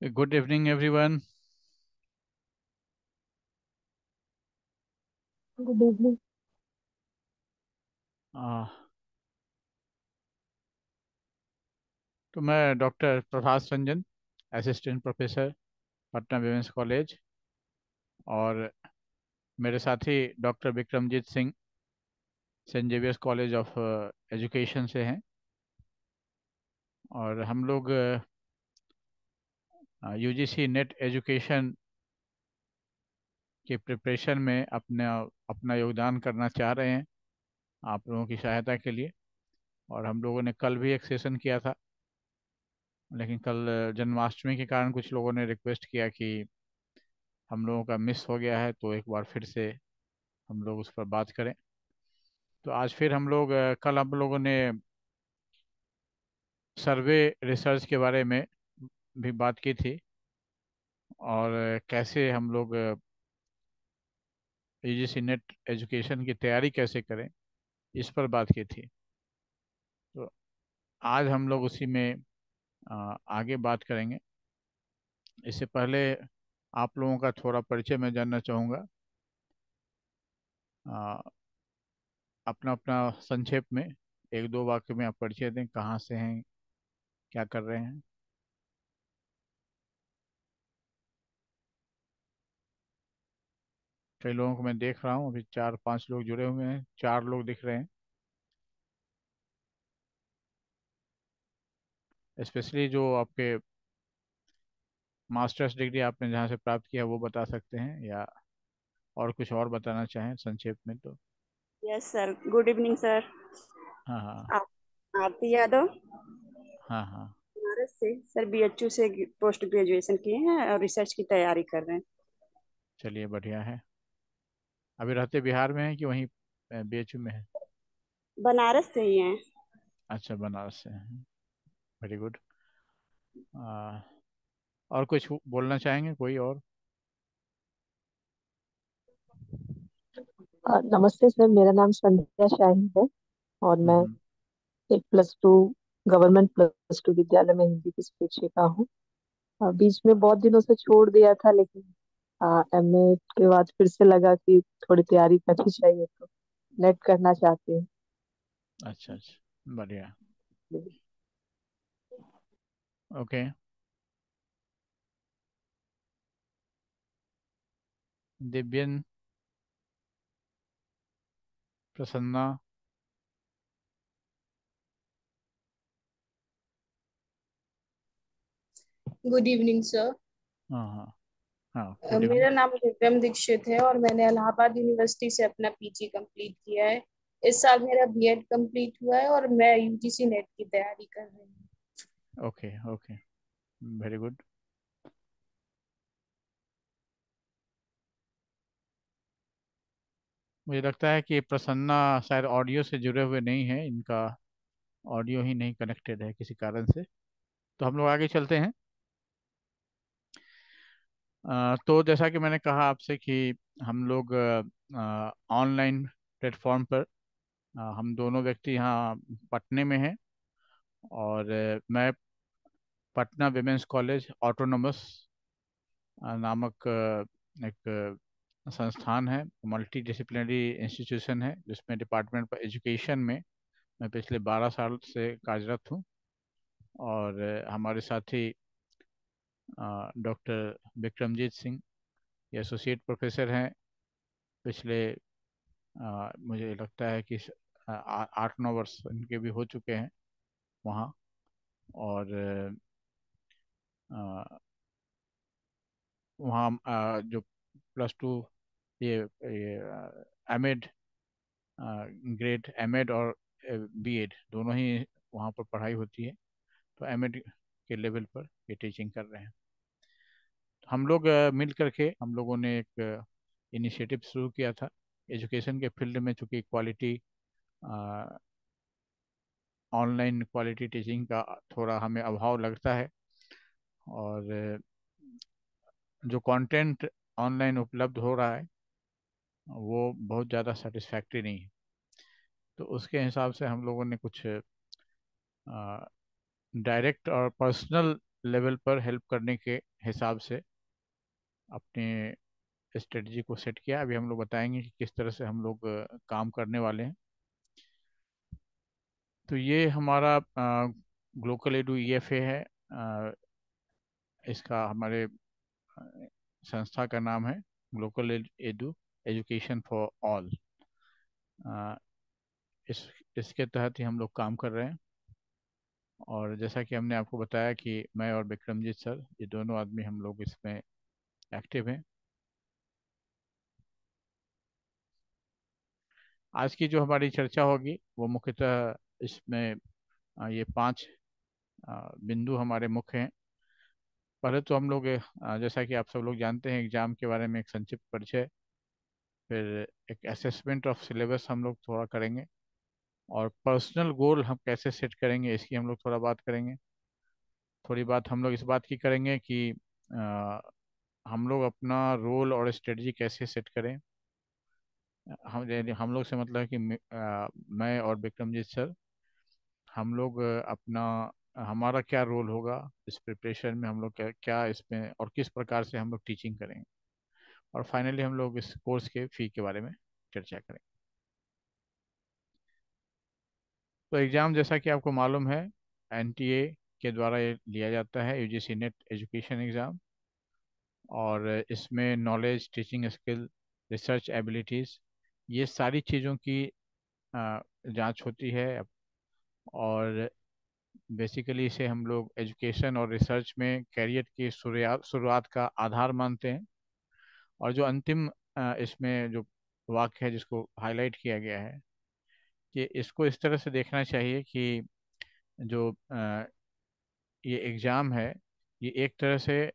Good evening, everyone. Good evening. Uh, तो मैं doctor Prabhas Ranjan, assistant professor, Patna women's college, और मेरे साथी doctor Vikramjit Singh, saint Xavier's college of education से हैं। और हम लोग यूजीसी नेट एजुकेशन के प्रिपरेशन में अपना अपना योगदान करना चाह रहे हैं, आप लोगों की सहायता के लिए। और हम लोगों ने कल भी एक सेशन किया था, लेकिन कल जन्माष्टमी के कारण कुछ लोगों ने रिक्वेस्ट किया कि हम लोगों का मिस हो गया है, तो एक बार फिर से हम लोग उस पर बात करें। तो आज फिर हम लोग कल हम लोगों ने सर्वे रिसर्च के बारे में भी बात की थी, और कैसे हम लोग यूजीसी नेट एजुकेशन की तैयारी कैसे करें, इस पर बात की थी। तो आज हम लोग उसी में आगे बात करेंगे। इससे पहले आप लोगों का थोड़ा परिचय मैं जानना चाहूँगा। अ, अपना अपना संक्षेप में एक दो वाक्य में आप परिचय दें, कहाँ से हैं, क्या कर रहे हैं। कई लोगों को मैं देख रहा हूँ, अभी चार पांच लोग जुड़े हुए हैं, चार लोग दिख रहे हैं। स्पेशली जो आपके मास्टर्स डिग्री आपने जहाँ से प्राप्त किया वो बता सकते हैं, या और कुछ और बताना चाहें संक्षेप में तो। Yes sir, good evening sir. हाँ हाँ। आरती यादव, हाँ हाँ। बनारस से सर, बीएचयू से पोस्ट ग्रेजुएशन किए हैं और रिसर्च की तैयारी कर रहे हैं। चलिए, बढ़िया है। अभी रहते बिहार में हैं कि वहीं बीएचयू में है? बनारस से ही हैं। अच्छा, बनारस से हैं। Very good. और कुछ बोलना चाहेंगे कोई और? नमस्ते सर, मेरा नाम संध्या शाही है और मैं हम्म। एक +2 गवर्नमेंट +2 विद्यालय में हिंदी की शिक्षिका हूँ। बीच में बहुत दिनों से छोड़ दिया था, लेकिन एमए के बाद फिर से लगा कि थोड़ी तैयारी करनी चाहिए, तो नेट करना चाहते हैं। अच्छा अच्छा, बढ़िया। Okay. Divyan, Prasanna. Good evening sir. हाँ हाँ। हाँ, गुड इवनिंग। मेरा नाम विक्रम दीक्षित है और मैंने इलाहाबाद यूनिवर्सिटी से अपना पीजी कंप्लीट किया है। इस साल मेरा बीएड कंप्लीट हुआ है और मैं यूजीसी नेट की तैयारी कर रही हूँ। Okay okay, very good. मुझे लगता है कि प्रसन्ना शायद ऑडियो से जुड़े हुए नहीं हैं, इनका ऑडियो ही नहीं कनेक्टेड है किसी कारण से। तो हम लोग आगे चलते हैं। तो जैसा कि मैंने कहा आपसे कि हम लोग ऑनलाइन प्लेटफॉर्म पर हम दोनों व्यक्ति यहाँ पटने में हैं। और मैं पटना विमेंस कॉलेज ऑटोनोमस नामक एक संस्थान है, मल्टी डिसिप्लिनरी इंस्टीट्यूशन है, जिसमें डिपार्टमेंट ऑफ एजुकेशन में मैं पिछले 12 साल से कार्यरत हूँ। और हमारे साथी डॉक्टर विक्रमजीत सिंह, ये एसोसिएट प्रोफेसर हैं। पिछले मुझे लगता है कि 8-9 वर्ष इनके भी हो चुके हैं वहाँ। और अ, वहाँ जो +2, ये एमएड, ग्रेड एमएड और बीएड दोनों ही वहाँ पर पढ़ाई होती है। तो एमएड के लेवल पर ये टीचिंग कर रहे हैं। तो हम लोग मिल करके हम लोगों ने एक इनिशिएटिव शुरू किया था एजुकेशन के फील्ड में, चूँकि क्वालिटी ऑनलाइन क्वालिटी टीचिंग का थोड़ा हमें अभाव लगता है। और जो कंटेंट ऑनलाइन उपलब्ध हो रहा है वो बहुत ज़्यादा सेटिस्फैक्ट्री नहीं है। तो उसके हिसाब से हम लोगों ने कुछ डायरेक्ट और पर्सनल लेवल पर हेल्प करने के हिसाब से अपने स्ट्रेटजी को सेट किया। अभी हम लोग बताएंगे कि किस तरह से हम लोग काम करने वाले हैं। तो ये हमारा ग्लोकल एडू ईएफए है। इसका हमारे संस्था का नाम है Glocal edu education for all. इस इसके तहत ही हम लोग काम कर रहे हैं। और जैसा कि हमने आपको बताया कि मैं और विक्रमजीत सर, ये दोनों आदमी हम लोग इसमें एक्टिव हैं। आज की जो हमारी चर्चा होगी वो मुख्यतः इसमें ये 5 बिंदु हमारे मुख्य हैं। पहले तो हम लोग जैसा कि आप सब लोग जानते हैं, एग्जाम के बारे में एक संक्षिप्त परिचय, फिर एक असेसमेंट ऑफ सिलेबस हम लोग थोड़ा करेंगे, और पर्सनल गोल हम कैसे सेट करेंगे इसकी हम लोग थोड़ा बात करेंगे। थोड़ी बात हम लोग इस बात की करेंगे कि हम लोग अपना रोल और स्ट्रेटजी कैसे सेट करें। हम लोग से मतलब है कि मैं और विक्रमजीत सर, हम लोग अपना हमारा क्या रोल होगा इस प्रिपरेशन में, हम लोग क्या क्या इसमें और किस प्रकार से हम लोग टीचिंग करेंगे, और फाइनली हम लोग इस कोर्स के फी के बारे में चर्चा करेंगे। तो एग्ज़ाम जैसा कि आपको मालूम है एनटीए के द्वारा ये लिया जाता है, यूजीसी नेट एजुकेशन एग्ज़ाम। और इसमें knowledge, teaching skill, research abilities, ये सारी चीज़ों की जांच होती है। और बेसिकली इसे हम लोग एजुकेशन और रिसर्च में करियर की शुरुआत का आधार मानते हैं। और जो अंतिम इसमें जो वाक्य है जिसको हाईलाइट किया गया है कि इसको इस तरह से देखना चाहिए कि जो ये एग्ज़ाम है, ये एक तरह से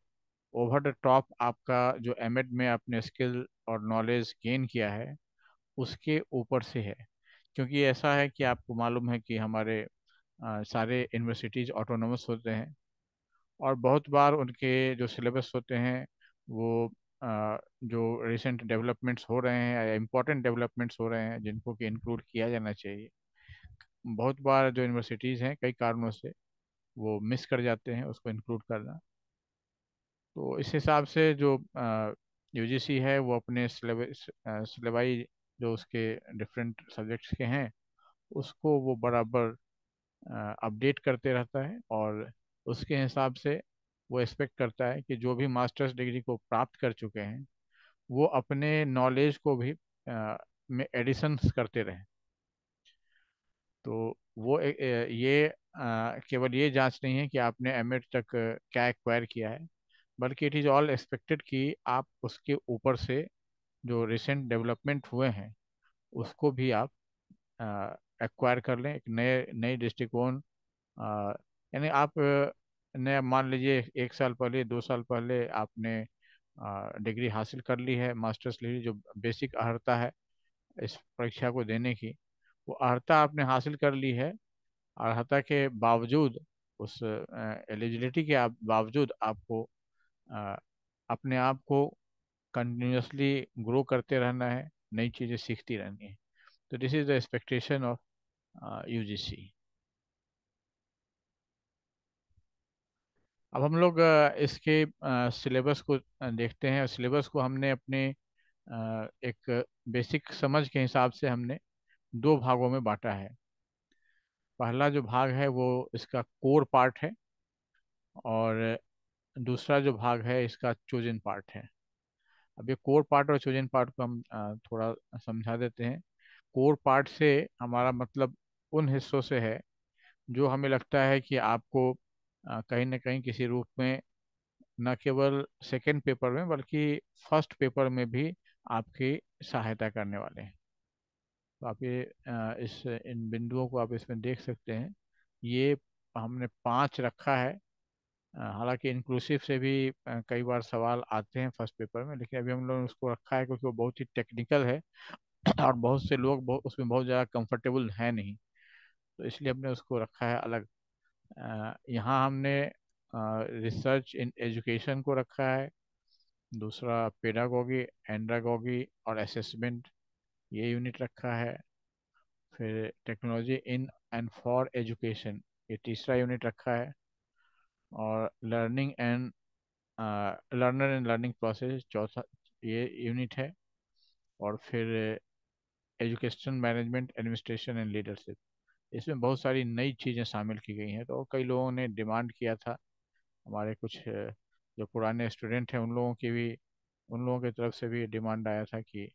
ओवर द टॉप आपका जो एमएड में आपने स्किल और नॉलेज गेन किया है उसके ऊपर से है। क्योंकि ऐसा है कि आपको मालूम है कि हमारे सारे यूनिवर्सिटीज़ ऑटोनोमस होते हैं, और बहुत बार उनके जो सिलेबस होते हैं वो जो रिसेंट डेवलपमेंट्स हो रहे हैं या इम्पोर्टेंट डेवलपमेंट्स हो रहे हैं जिनको कि इंक्लूड किया जाना चाहिए, बहुत बार जो यूनिवर्सिटीज़ हैं कई कारणों से वो मिस कर जाते हैं उसको इंक्लूड करना। तो इस हिसाब से जो यूजीसी है वो अपने सिलेबाई जो उसके डिफरेंट सब्जेक्ट्स के हैं उसको वो बराबर अपडेट करते रहता है, और उसके हिसाब से वो एक्सपेक्ट करता है कि जो भी मास्टर्स डिग्री को प्राप्त कर चुके हैं वो अपने नॉलेज को भी में एडिशंस करते रहें। तो वो ये केवल ये जांच नहीं है कि आपने एमएड तक क्या एक्वायर किया है, बल्कि इट इज़ ऑल एक्सपेक्टेड कि आप उसके ऊपर से जो रिसेंट डेवलपमेंट हुए हैं उसको भी आप एक्वायर कर लें, एक नए नई दृष्टिकोण। यानी आप नया मान लीजिए 1 साल पहले, 2 साल पहले आपने डिग्री हासिल कर ली है, मास्टर्स डिग्री जो बेसिक अर्हता है इस परीक्षा को देने की, वो अर्हता आपने हासिल कर ली है। अर्हता के बावजूद, उस एलिजिबिलिटी के बावजूद आपको अ, अपने आप को कंटिन्यूसली ग्रो करते रहना है, नई चीज़ें सीखती रहनी है। तो this is the expectation of UGC. अब हम लोग इसके सिलेबस को देखते हैं, और सिलेबस को हमने अपने एक बेसिक समझ के हिसाब से हमने 2 भागों में बांटा है। पहला जो भाग है वो इसका कोर पार्ट है, और दूसरा जो भाग है इसका चोजन पार्ट है। अब ये कोर पार्ट और चोजन पार्ट को हम थोड़ा समझा देते हैं। कोर पार्ट से हमारा मतलब उन हिस्सों से है जो हमें लगता है कि आपको कहीं ना कहीं किसी रूप में न केवल सेकंड पेपर में बल्कि फर्स्ट पेपर में भी आपकी सहायता करने वाले हैं। तो आप ये इस इन बिंदुओं को आप इसमें देख सकते हैं। ये हमने 5 रखा है। हालांकि इंक्लूसिव से भी कई बार सवाल आते हैं फर्स्ट पेपर में, लेकिन अभी हम लोगों ने उसको रखा है क्योंकि वो बहुत ही टेक्निकल है और बहुत से लोग उसमें बहुत ज़्यादा कंफर्टेबल है नहीं, तो इसलिए हमने उसको रखा है अलग। यहाँ हमने रिसर्च इन एजुकेशन को रखा है, दूसरा पेडागोगी, एंड्रागोगी और असेसमेंट, ये यूनिट रखा है। फिर technology in and for education, ये तीसरा यूनिट रखा है। और learning and learner and learning process चौथा ये यूनिट है। और फिर education management administration and leadership, इसमें बहुत सारी नई चीज़ें शामिल की गई हैं। तो कई लोगों ने डिमांड किया था, हमारे कुछ जो पुराने स्टूडेंट हैं उन लोगों की तरफ से भी डिमांड आया था कि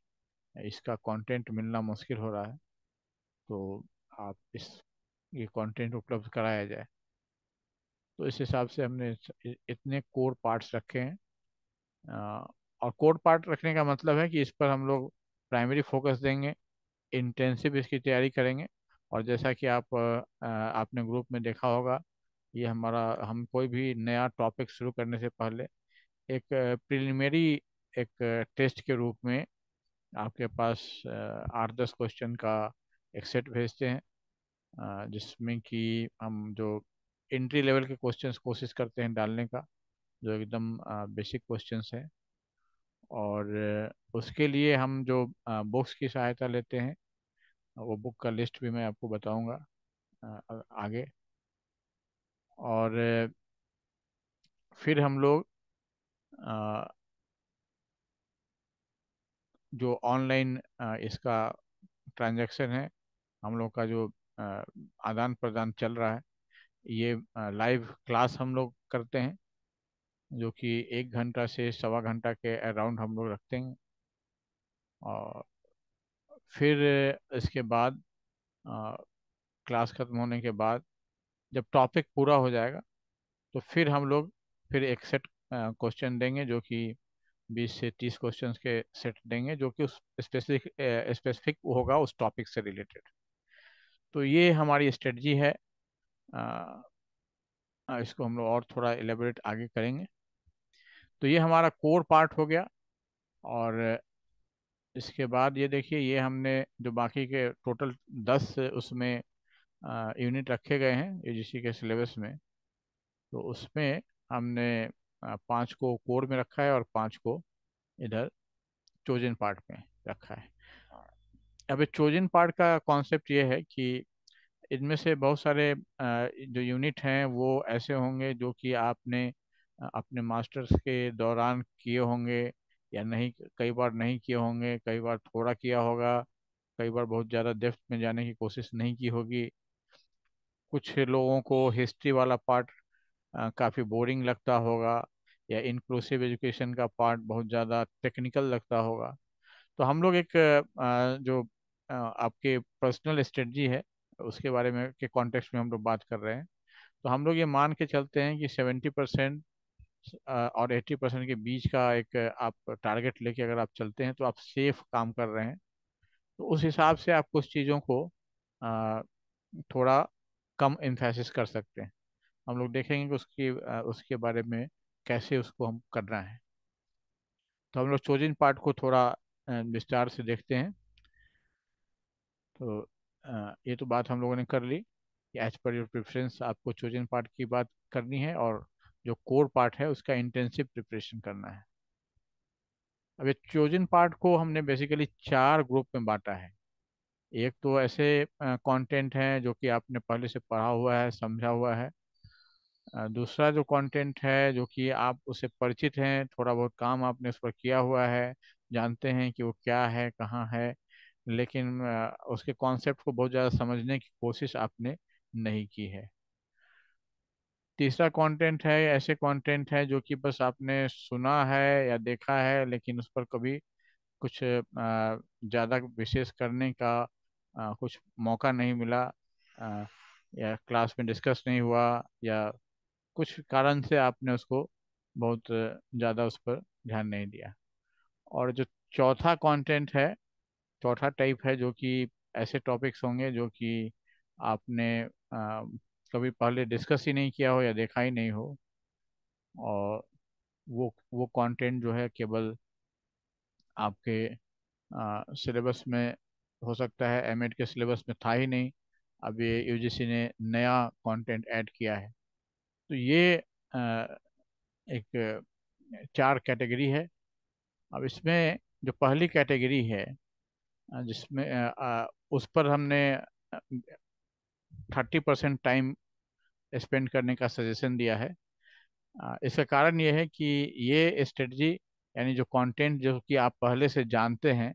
इसका कंटेंट मिलना मुश्किल हो रहा है, तो आप इस ये कंटेंट उपलब्ध कराया जाए। तो इस हिसाब से हमने इतने कोर पार्ट्स रखे हैं। अ, और कोर पार्ट रखने का मतलब है कि इस पर हम लोग प्राइमरी फोकस देंगे, इंटेंसिव इसकी तैयारी करेंगे। और जैसा कि आपने ग्रुप में देखा होगा, ये हम कोई भी नया टॉपिक शुरू करने से पहले एक प्रिलिमिनरी एक टेस्ट के रूप में आपके पास 8-10 क्वेश्चन का एक सेट भेजते हैं, जिसमें कि हम जो एंट्री लेवल के क्वेश्चंस कोशिश करते हैं डालने का, जो एकदम बेसिक क्वेश्चंस है। और उसके लिए हम जो बुक्स की सहायता लेते हैं, वो बुक का लिस्ट भी मैं आपको बताऊंगा आगे। और फिर हम लोग अ, जो ऑनलाइन इसका ट्रांजैक्शन है, हम लोग का जो आदान प्रदान चल रहा है, ये लाइव क्लास हम लोग करते हैं, जो कि 1 घंटा से 1.25 घंटा के अराउंड हम लोग रखते हैं। और फिर इसके बाद क्लास खत्म होने के बाद जब टॉपिक पूरा हो जाएगा, तो फिर हम लोग फिर एक सेट क्वेश्चन देंगे, जो कि 20 से 30 क्वेश्चंस के सेट देंगे, जो कि उस स्पेसिफिक होगा उस टॉपिक से रिलेटेड। तो ये हमारी स्ट्रेटजी है। अ, इसको हम लोग और थोड़ा एलेबोरेट आगे करेंगे। तो ये हमारा कोर पार्ट हो गया। और इसके बाद ये देखिए, ये हमने जो बाकी के टोटल 10 उसमें यूनिट रखे गए हैं यूजीसी के सिलेबस में, तो उसमें हमने 5 को कोर में रखा है और 5 को इधर चोजन पार्ट में रखा है। अब चोजन पार्ट का कॉन्सेप्ट ये है कि इनमें से बहुत सारे जो यूनिट हैं वो ऐसे होंगे जो कि आपने अपने मास्टर्स के दौरान किए होंगे या नहीं, कई बार नहीं किए होंगे, कई बार थोड़ा किया होगा, कई बार बहुत ज़्यादा डेप्थ में जाने की कोशिश नहीं की होगी। कुछ लोगों को हिस्ट्री वाला पार्ट काफ़ी बोरिंग लगता होगा, या इंक्लूसिव एजुकेशन का पार्ट बहुत ज़्यादा टेक्निकल लगता होगा। तो हम लोग एक जो आपके पर्सनल स्ट्रेटजी है, उसके बारे में के कॉन्टेक्स्ट में हम लोग बात कर रहे हैं। तो हम लोग ये मान के चलते हैं कि 70% और 80% के बीच का एक आप टारगेट लेके अगर आप चलते हैं, तो आप सेफ काम कर रहे हैं। तो उस हिसाब से आप कुछ चीज़ों को अ, थोड़ा कम एम्फेसिस कर सकते हैं। हम लोग देखेंगे कि उसके बारे में कैसे उसको हम करना है। तो हम लोग चोजिन पार्ट को थोड़ा विस्तार से देखते हैं। तो ये तो बात हम लोगों ने कर ली कि एज पर योर प्रेफरेंस आपको चोजन पार्ट की बात करनी है, और जो कोर पार्ट है उसका इंटेंसिव प्रिपरेशन करना है। अब ये चोजन पार्ट को हमने बेसिकली 4 ग्रुप में बांटा है। एक तो ऐसे कंटेंट हैं जो कि आपने पहले से पढ़ा हुआ है, समझा हुआ है। दूसरा जो कंटेंट है जो कि आप उससे परिचित हैं, थोड़ा बहुत काम आपने उस पर किया हुआ है, जानते हैं कि वो क्या है, कहाँ है, लेकिन उसके कॉन्सेप्ट को बहुत ज़्यादा समझने की कोशिश आपने नहीं की है। तीसरा कंटेंट है, ऐसे कंटेंट है जो कि बस आपने सुना है या देखा है, लेकिन उस पर कभी कुछ ज़्यादा विशेष करने का कुछ मौका नहीं मिला, या क्लास में डिस्कस नहीं हुआ, या कुछ कारण से आपने उसको बहुत ज़्यादा उस पर ध्यान नहीं दिया। और जो चौथा कंटेंट है, चौथा टाइप है, जो कि ऐसे टॉपिक्स होंगे जो कि आपने कभी पहले डिस्कस ही नहीं किया हो या देखा ही नहीं हो, और वो कंटेंट जो है केवल आपके सिलेबस में हो सकता है, एमएड के सिलेबस में था ही नहीं, अब ये यूजीसी ने नया कंटेंट ऐड किया है। तो ये एक 4 कैटेगरी है। अब इसमें जो पहली कैटेगरी है, जिसमें उस पर हमने 30% टाइम स्पेंड करने का सजेशन दिया है। इसका कारण ये है कि ये स्ट्रेटजी, यानी जो कंटेंट जो कि आप पहले से जानते हैं,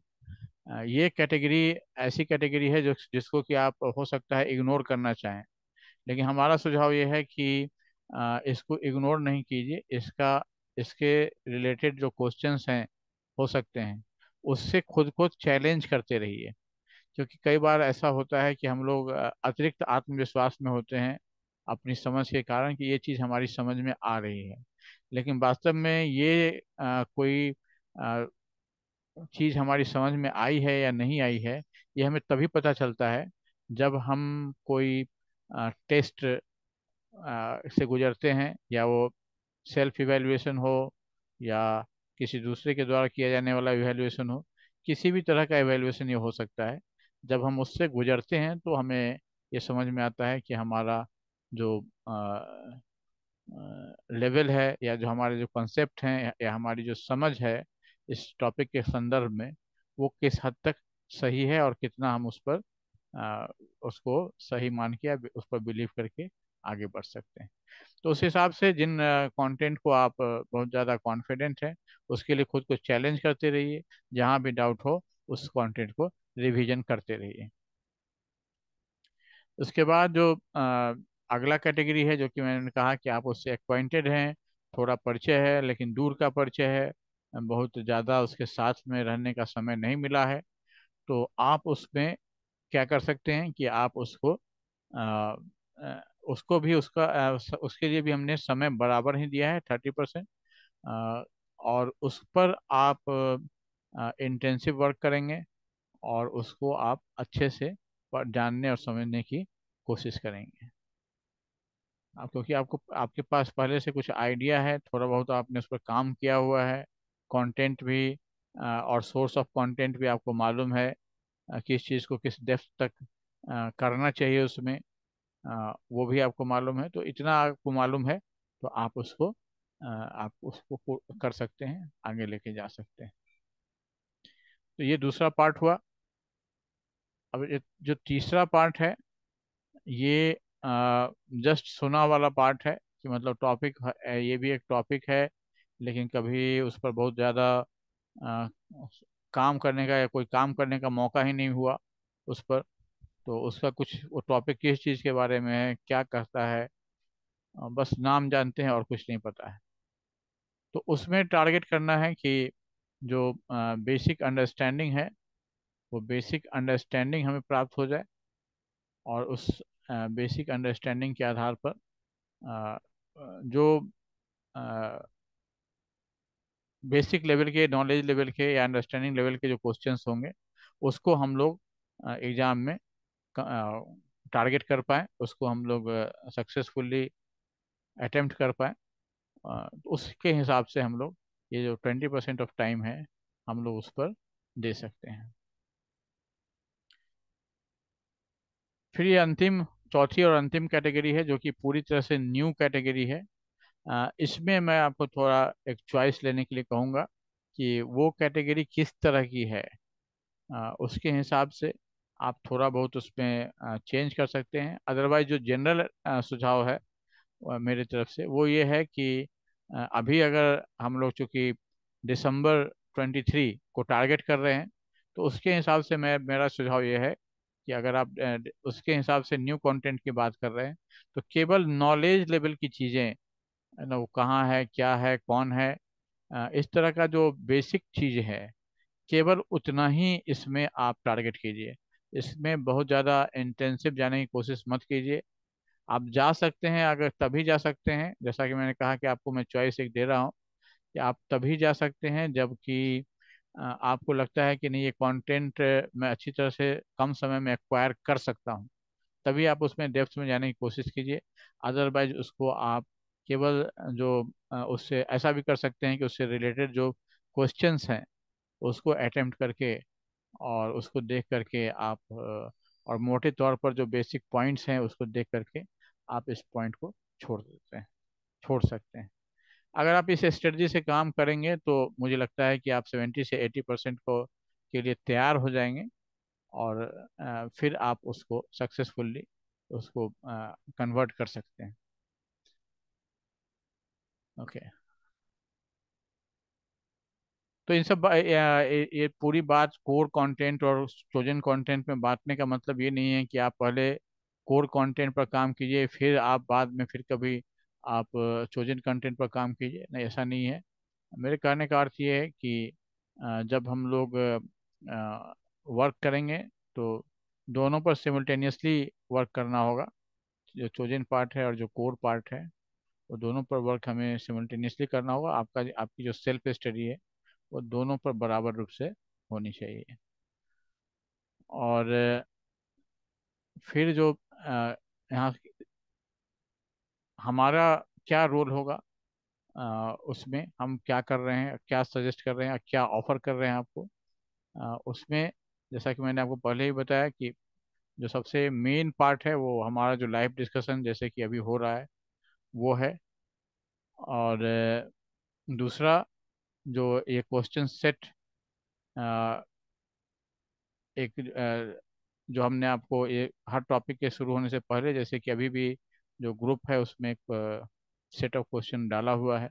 ये कैटेगरी ऐसी कैटेगरी है जो जिसको कि आप हो सकता है इग्नोर करना चाहें। लेकिन हमारा सुझाव ये है कि इसको इग्नोर नहीं कीजिए। इसके रिलेटेड जो क्वेश्चंस हैं हो सकते हैं, उससे खुद को चैलेंज करते रहिए। क्योंकि कई बार ऐसा होता है कि हम लोग अतिरिक्त आत्मविश्वास में होते हैं अपनी समझ के कारण कि ये चीज़ हमारी समझ में आ रही है। लेकिन वास्तव में ये कोई चीज़ हमारी समझ में आई है या नहीं आई है, ये हमें तभी पता चलता है जब हम कोई टेस्ट से गुजरते हैं, या वो सेल्फ इवेल्युएशन हो या किसी दूसरे के द्वारा किया जाने वाला इवेल्युएशन हो। किसी भी तरह का इवेल्युएशन ये हो सकता है। जब हम उससे गुजरते हैं तो हमें ये समझ में आता है कि हमारा जो लेवल है, या जो हमारे जो कॉन्सेप्ट हैं, या हमारी जो समझ है इस टॉपिक के संदर्भ में, वो किस हद तक सही है और कितना हम उस पर अ, उसको सही मान के या उस पर बिलीव करके आगे बढ़ सकते हैं। तो उस हिसाब से जिन कंटेंट को आप बहुत ज़्यादा कॉन्फिडेंट हैं, उसके लिए खुद को चैलेंज करते रहिए। जहाँ भी डाउट हो उस कंटेंट को रिवीजन करते रहिए। उसके बाद जो अगला कैटेगरी है, जो कि मैंने कहा कि आप उससे एक्वाइंटेड हैं, थोड़ा परिचय है लेकिन दूर का परिचय है, बहुत ज़्यादा उसके साथ में रहने का समय नहीं मिला है। तो आप उसमें क्या कर सकते हैं कि आप उसको उसको भी उसके लिए भी हमने समय बराबर ही दिया है, 30%। और उस पर आप इंटेंसिव वर्क करेंगे और उसको आप अच्छे से जानने और समझने की कोशिश करेंगे। क्योंकि आपको आपके पास पहले से कुछ आइडिया है, थोड़ा बहुत आपने उस पर काम किया हुआ है, कंटेंट भी और सोर्स ऑफ कंटेंट भी आपको मालूम है, किस चीज़ को किस डेप्थ तक करना चाहिए उसमें, वो भी आपको मालूम है। तो इतना आपको मालूम है तो आप उसको कर सकते हैं, आगे लेके जा सकते हैं। तो ये दूसरा पार्ट हुआ। अब जो तीसरा पार्ट है, ये जस्ट सुना वाला पार्ट है, कि मतलब टॉपिक ये भी एक टॉपिक है, लेकिन कभी उस पर बहुत ज़्यादा अ, काम करने का या कोई काम करने का मौका ही नहीं हुआ उस पर। तो उसका कुछ, वो टॉपिक किस चीज़ के बारे में है, क्या कहता है, बस नाम जानते हैं और कुछ नहीं पता है। तो उसमें टारगेट करना है कि जो बेसिक अंडरस्टैंडिंग है, वो बेसिक अंडरस्टैंडिंग हमें प्राप्त हो जाए, और उस बेसिक अंडरस्टैंडिंग के आधार पर अ, जो बेसिक लेवल के, नॉलेज लेवल के या अंडरस्टैंडिंग लेवल के जो क्वेश्चंस होंगे, उसको हम लोग एग्जाम में टारगेट कर पाए, उसको हम लोग सक्सेसफुली अटेम्प्ट कर पाए। तो उसके हिसाब से हम लोग ये जो 20% ऑफ टाइम है, हम लोग उस पर दे सकते हैं। फिर ये अंतिम, चौथी और अंतिम कैटेगरी है, जो कि पूरी तरह से न्यू कैटेगरी है। इसमें मैं आपको थोड़ा एक चॉइस लेने के लिए कहूँगा कि वो कैटेगरी किस तरह की है, उसके हिसाब से आप थोड़ा बहुत उसमें चेंज कर सकते हैं। अदरवाइज जो जनरल सुझाव है मेरी तरफ से, वो ये है कि अभी अगर हम लोग चूंकि दिसंबर 23 को टारगेट कर रहे हैं, तो उसके हिसाब से मेरा सुझाव ये है कि अगर आप उसके हिसाब से न्यू कंटेंट की बात कर रहे हैं, तो केवल नॉलेज लेवल की चीज़ें, है ना, वो कहाँ है, क्या है, कौन है, इस तरह का जो बेसिक चीज़ है, केवल उतना ही इसमें आप टारगेट कीजिए। इसमें बहुत ज़्यादा इंटेंसिव जाने की कोशिश मत कीजिए। आप जा सकते हैं, अगर तभी जा सकते हैं, जैसा कि मैंने कहा कि आपको मैं चॉइस एक दे रहा हूँ, कि आप तभी जा सकते हैं जबकि आपको लगता है कि नहीं, ये कंटेंट मैं अच्छी तरह से कम समय में एक्वायर कर सकता हूँ, तभी आप उसमें डेप्थ में जाने की कोशिश कीजिए। अदरवाइज उसको आप केवल जो उससे ऐसा भी कर सकते हैं कि उससे रिलेटेड जो क्वेश्चंस हैं उसको अटेम्प्ट करके और उसको देख करके आप और मोटे तौर पर जो बेसिक पॉइंट्स हैं उसको देख करके आप इस पॉइंट को छोड़ सकते हैं। अगर आप इस स्ट्रेटजी से काम करेंगे तो मुझे लगता है कि आप 70 से 80% को के लिए तैयार हो जाएंगे, और फिर आप उसको सक्सेसफुली उसको कन्वर्ट कर सकते हैं। ओके। तो इन सब ये पूरी बात कोर कंटेंट और चोजन कंटेंट में बांटने का मतलब ये नहीं है कि आप पहले कोर कंटेंट पर काम कीजिए, फिर आप बाद में फिर कभी आप चोजन कंटेंट पर काम कीजिए। नहीं, ऐसा नहीं है। मेरे कहने का अर्थ ये है कि जब हम लोग वर्क करेंगे तो दोनों पर सिमल्टेनियसली वर्क करना होगा। जो चोजन पार्ट है और जो कोर पार्ट है, वो दोनों पर वर्क हमें सिमल्टेनियसली करना होगा। आपकी जो सेल्फ स्टडी है वो दोनों पर बराबर रूप से होनी चाहिए। और फिर जो यहाँ हमारा क्या रोल होगा, उसमें हम क्या कर रहे हैं, क्या सजेस्ट कर रहे हैं, क्या ऑफर कर रहे हैं आपको, उसमें जैसा कि मैंने आपको पहले ही बताया कि जो सबसे मेन पार्ट है वो हमारा जो लाइव डिस्कशन जैसे कि अभी हो रहा है वो है। और दूसरा, जो ये क्वेश्चन सेट एक जो हमने आपको ये हर टॉपिक के शुरू होने से पहले, जैसे कि अभी भी जो ग्रुप है उसमें एक सेट ऑफ क्वेश्चन डाला हुआ है,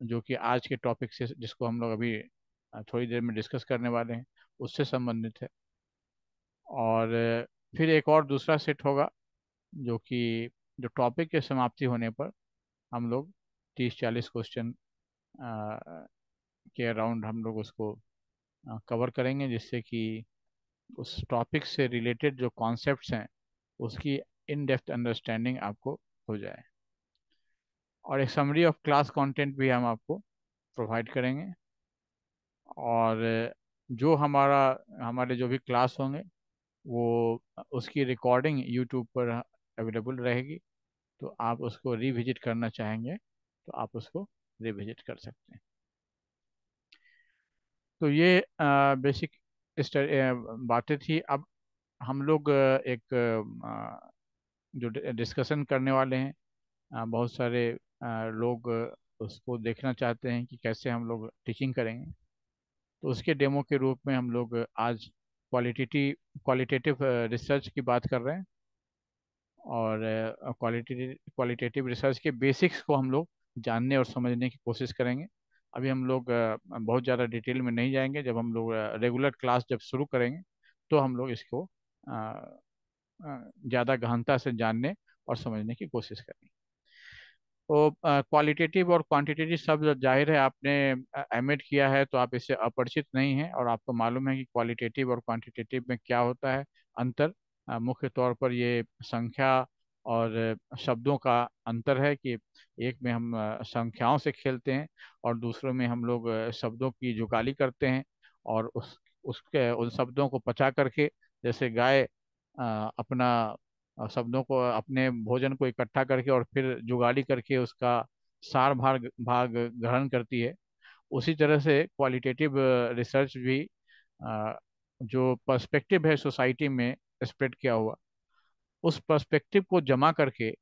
जो कि आज के टॉपिक से जिसको हम लोग अभी थोड़ी देर में डिस्कस करने वाले हैं उससे संबंधित है। और फिर एक और दूसरा सेट होगा जो कि जो टॉपिक के समाप्ति होने पर हम लोग 30-40 क्वेश्चन के अराउंड हम लोग उसको कवर करेंगे, जिससे कि उस टॉपिक से रिलेटेड जो कॉन्सेप्ट्स हैं उसकी इन डेप्थ अंडरस्टैंडिंग आपको हो जाए। और एक समरी ऑफ क्लास कंटेंट भी हम आपको प्रोवाइड करेंगे। और जो हमारे जो भी क्लास होंगे वो उसकी रिकॉर्डिंग यूट्यूब पर अवेलेबल रहेगी। तो आप उसको रिविजिट करना चाहेंगे तो आप उसको रिविजिट कर सकते हैं। तो ये बेसिक बातें थी। अब हम लोग एक जो डिस्कशन करने वाले हैं, बहुत सारे लोग उसको देखना चाहते हैं कि कैसे हम लोग टीचिंग करेंगे। तो उसके डेमो के रूप में हम लोग आज क्वालिटेटिव रिसर्च की बात कर रहे हैं। और क्वालिटेटिव रिसर्च के बेसिक्स को हम लोग जानने और समझने की कोशिश करेंगे। अभी हम लोग बहुत ज़्यादा डिटेल में नहीं जाएंगे। जब हम लोग रेगुलर क्लास जब शुरू करेंगे तो हम लोग इसको ज़्यादा गहनता से जानने और समझने की कोशिश करेंगे। तो क्वालिटेटिव और क्वांटिटेटिव सब जाहिर है, आपने एमएड किया है तो आप इससे अपरिचित नहीं हैं और आपको मालूम है कि क्वालिटेटिव और क्वांटिटेटिव में क्या होता है अंतर। मुख्य तौर पर ये संख्या और शब्दों का अंतर है कि एक में हम संख्याओं से खेलते हैं और दूसरों में हम लोग शब्दों की जुगाली करते हैं। और उसके उन शब्दों को पचा करके, जैसे गाय अपना शब्दों को, अपने भोजन को इकट्ठा करके और फिर जुगाली करके उसका सार भाग भाग ग्रहण करती है, उसी तरह से क्वालिटेटिव रिसर्च भी जो पर्सपेक्टिव है सोसाइटी में स्प्रेड किया हुआ, उस पर्सपेक्टिव को जमा करके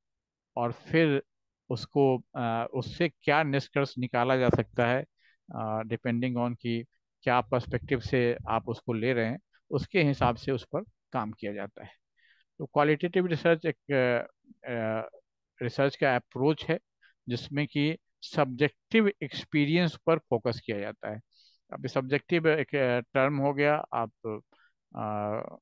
और फिर उसको उससे क्या निष्कर्ष निकाला जा सकता है, डिपेंडिंग ऑन कि क्या पर्सपेक्टिव से आप उसको ले रहे हैं, उसके हिसाब से उस पर काम किया जाता है। तो क्वालिटेटिव रिसर्च एक रिसर्च का अप्रोच है जिसमें कि सब्जेक्टिव एक्सपीरियंस पर फोकस किया जाता है। अभी सब्जेक्टिव एक टर्म हो गया। आप अ,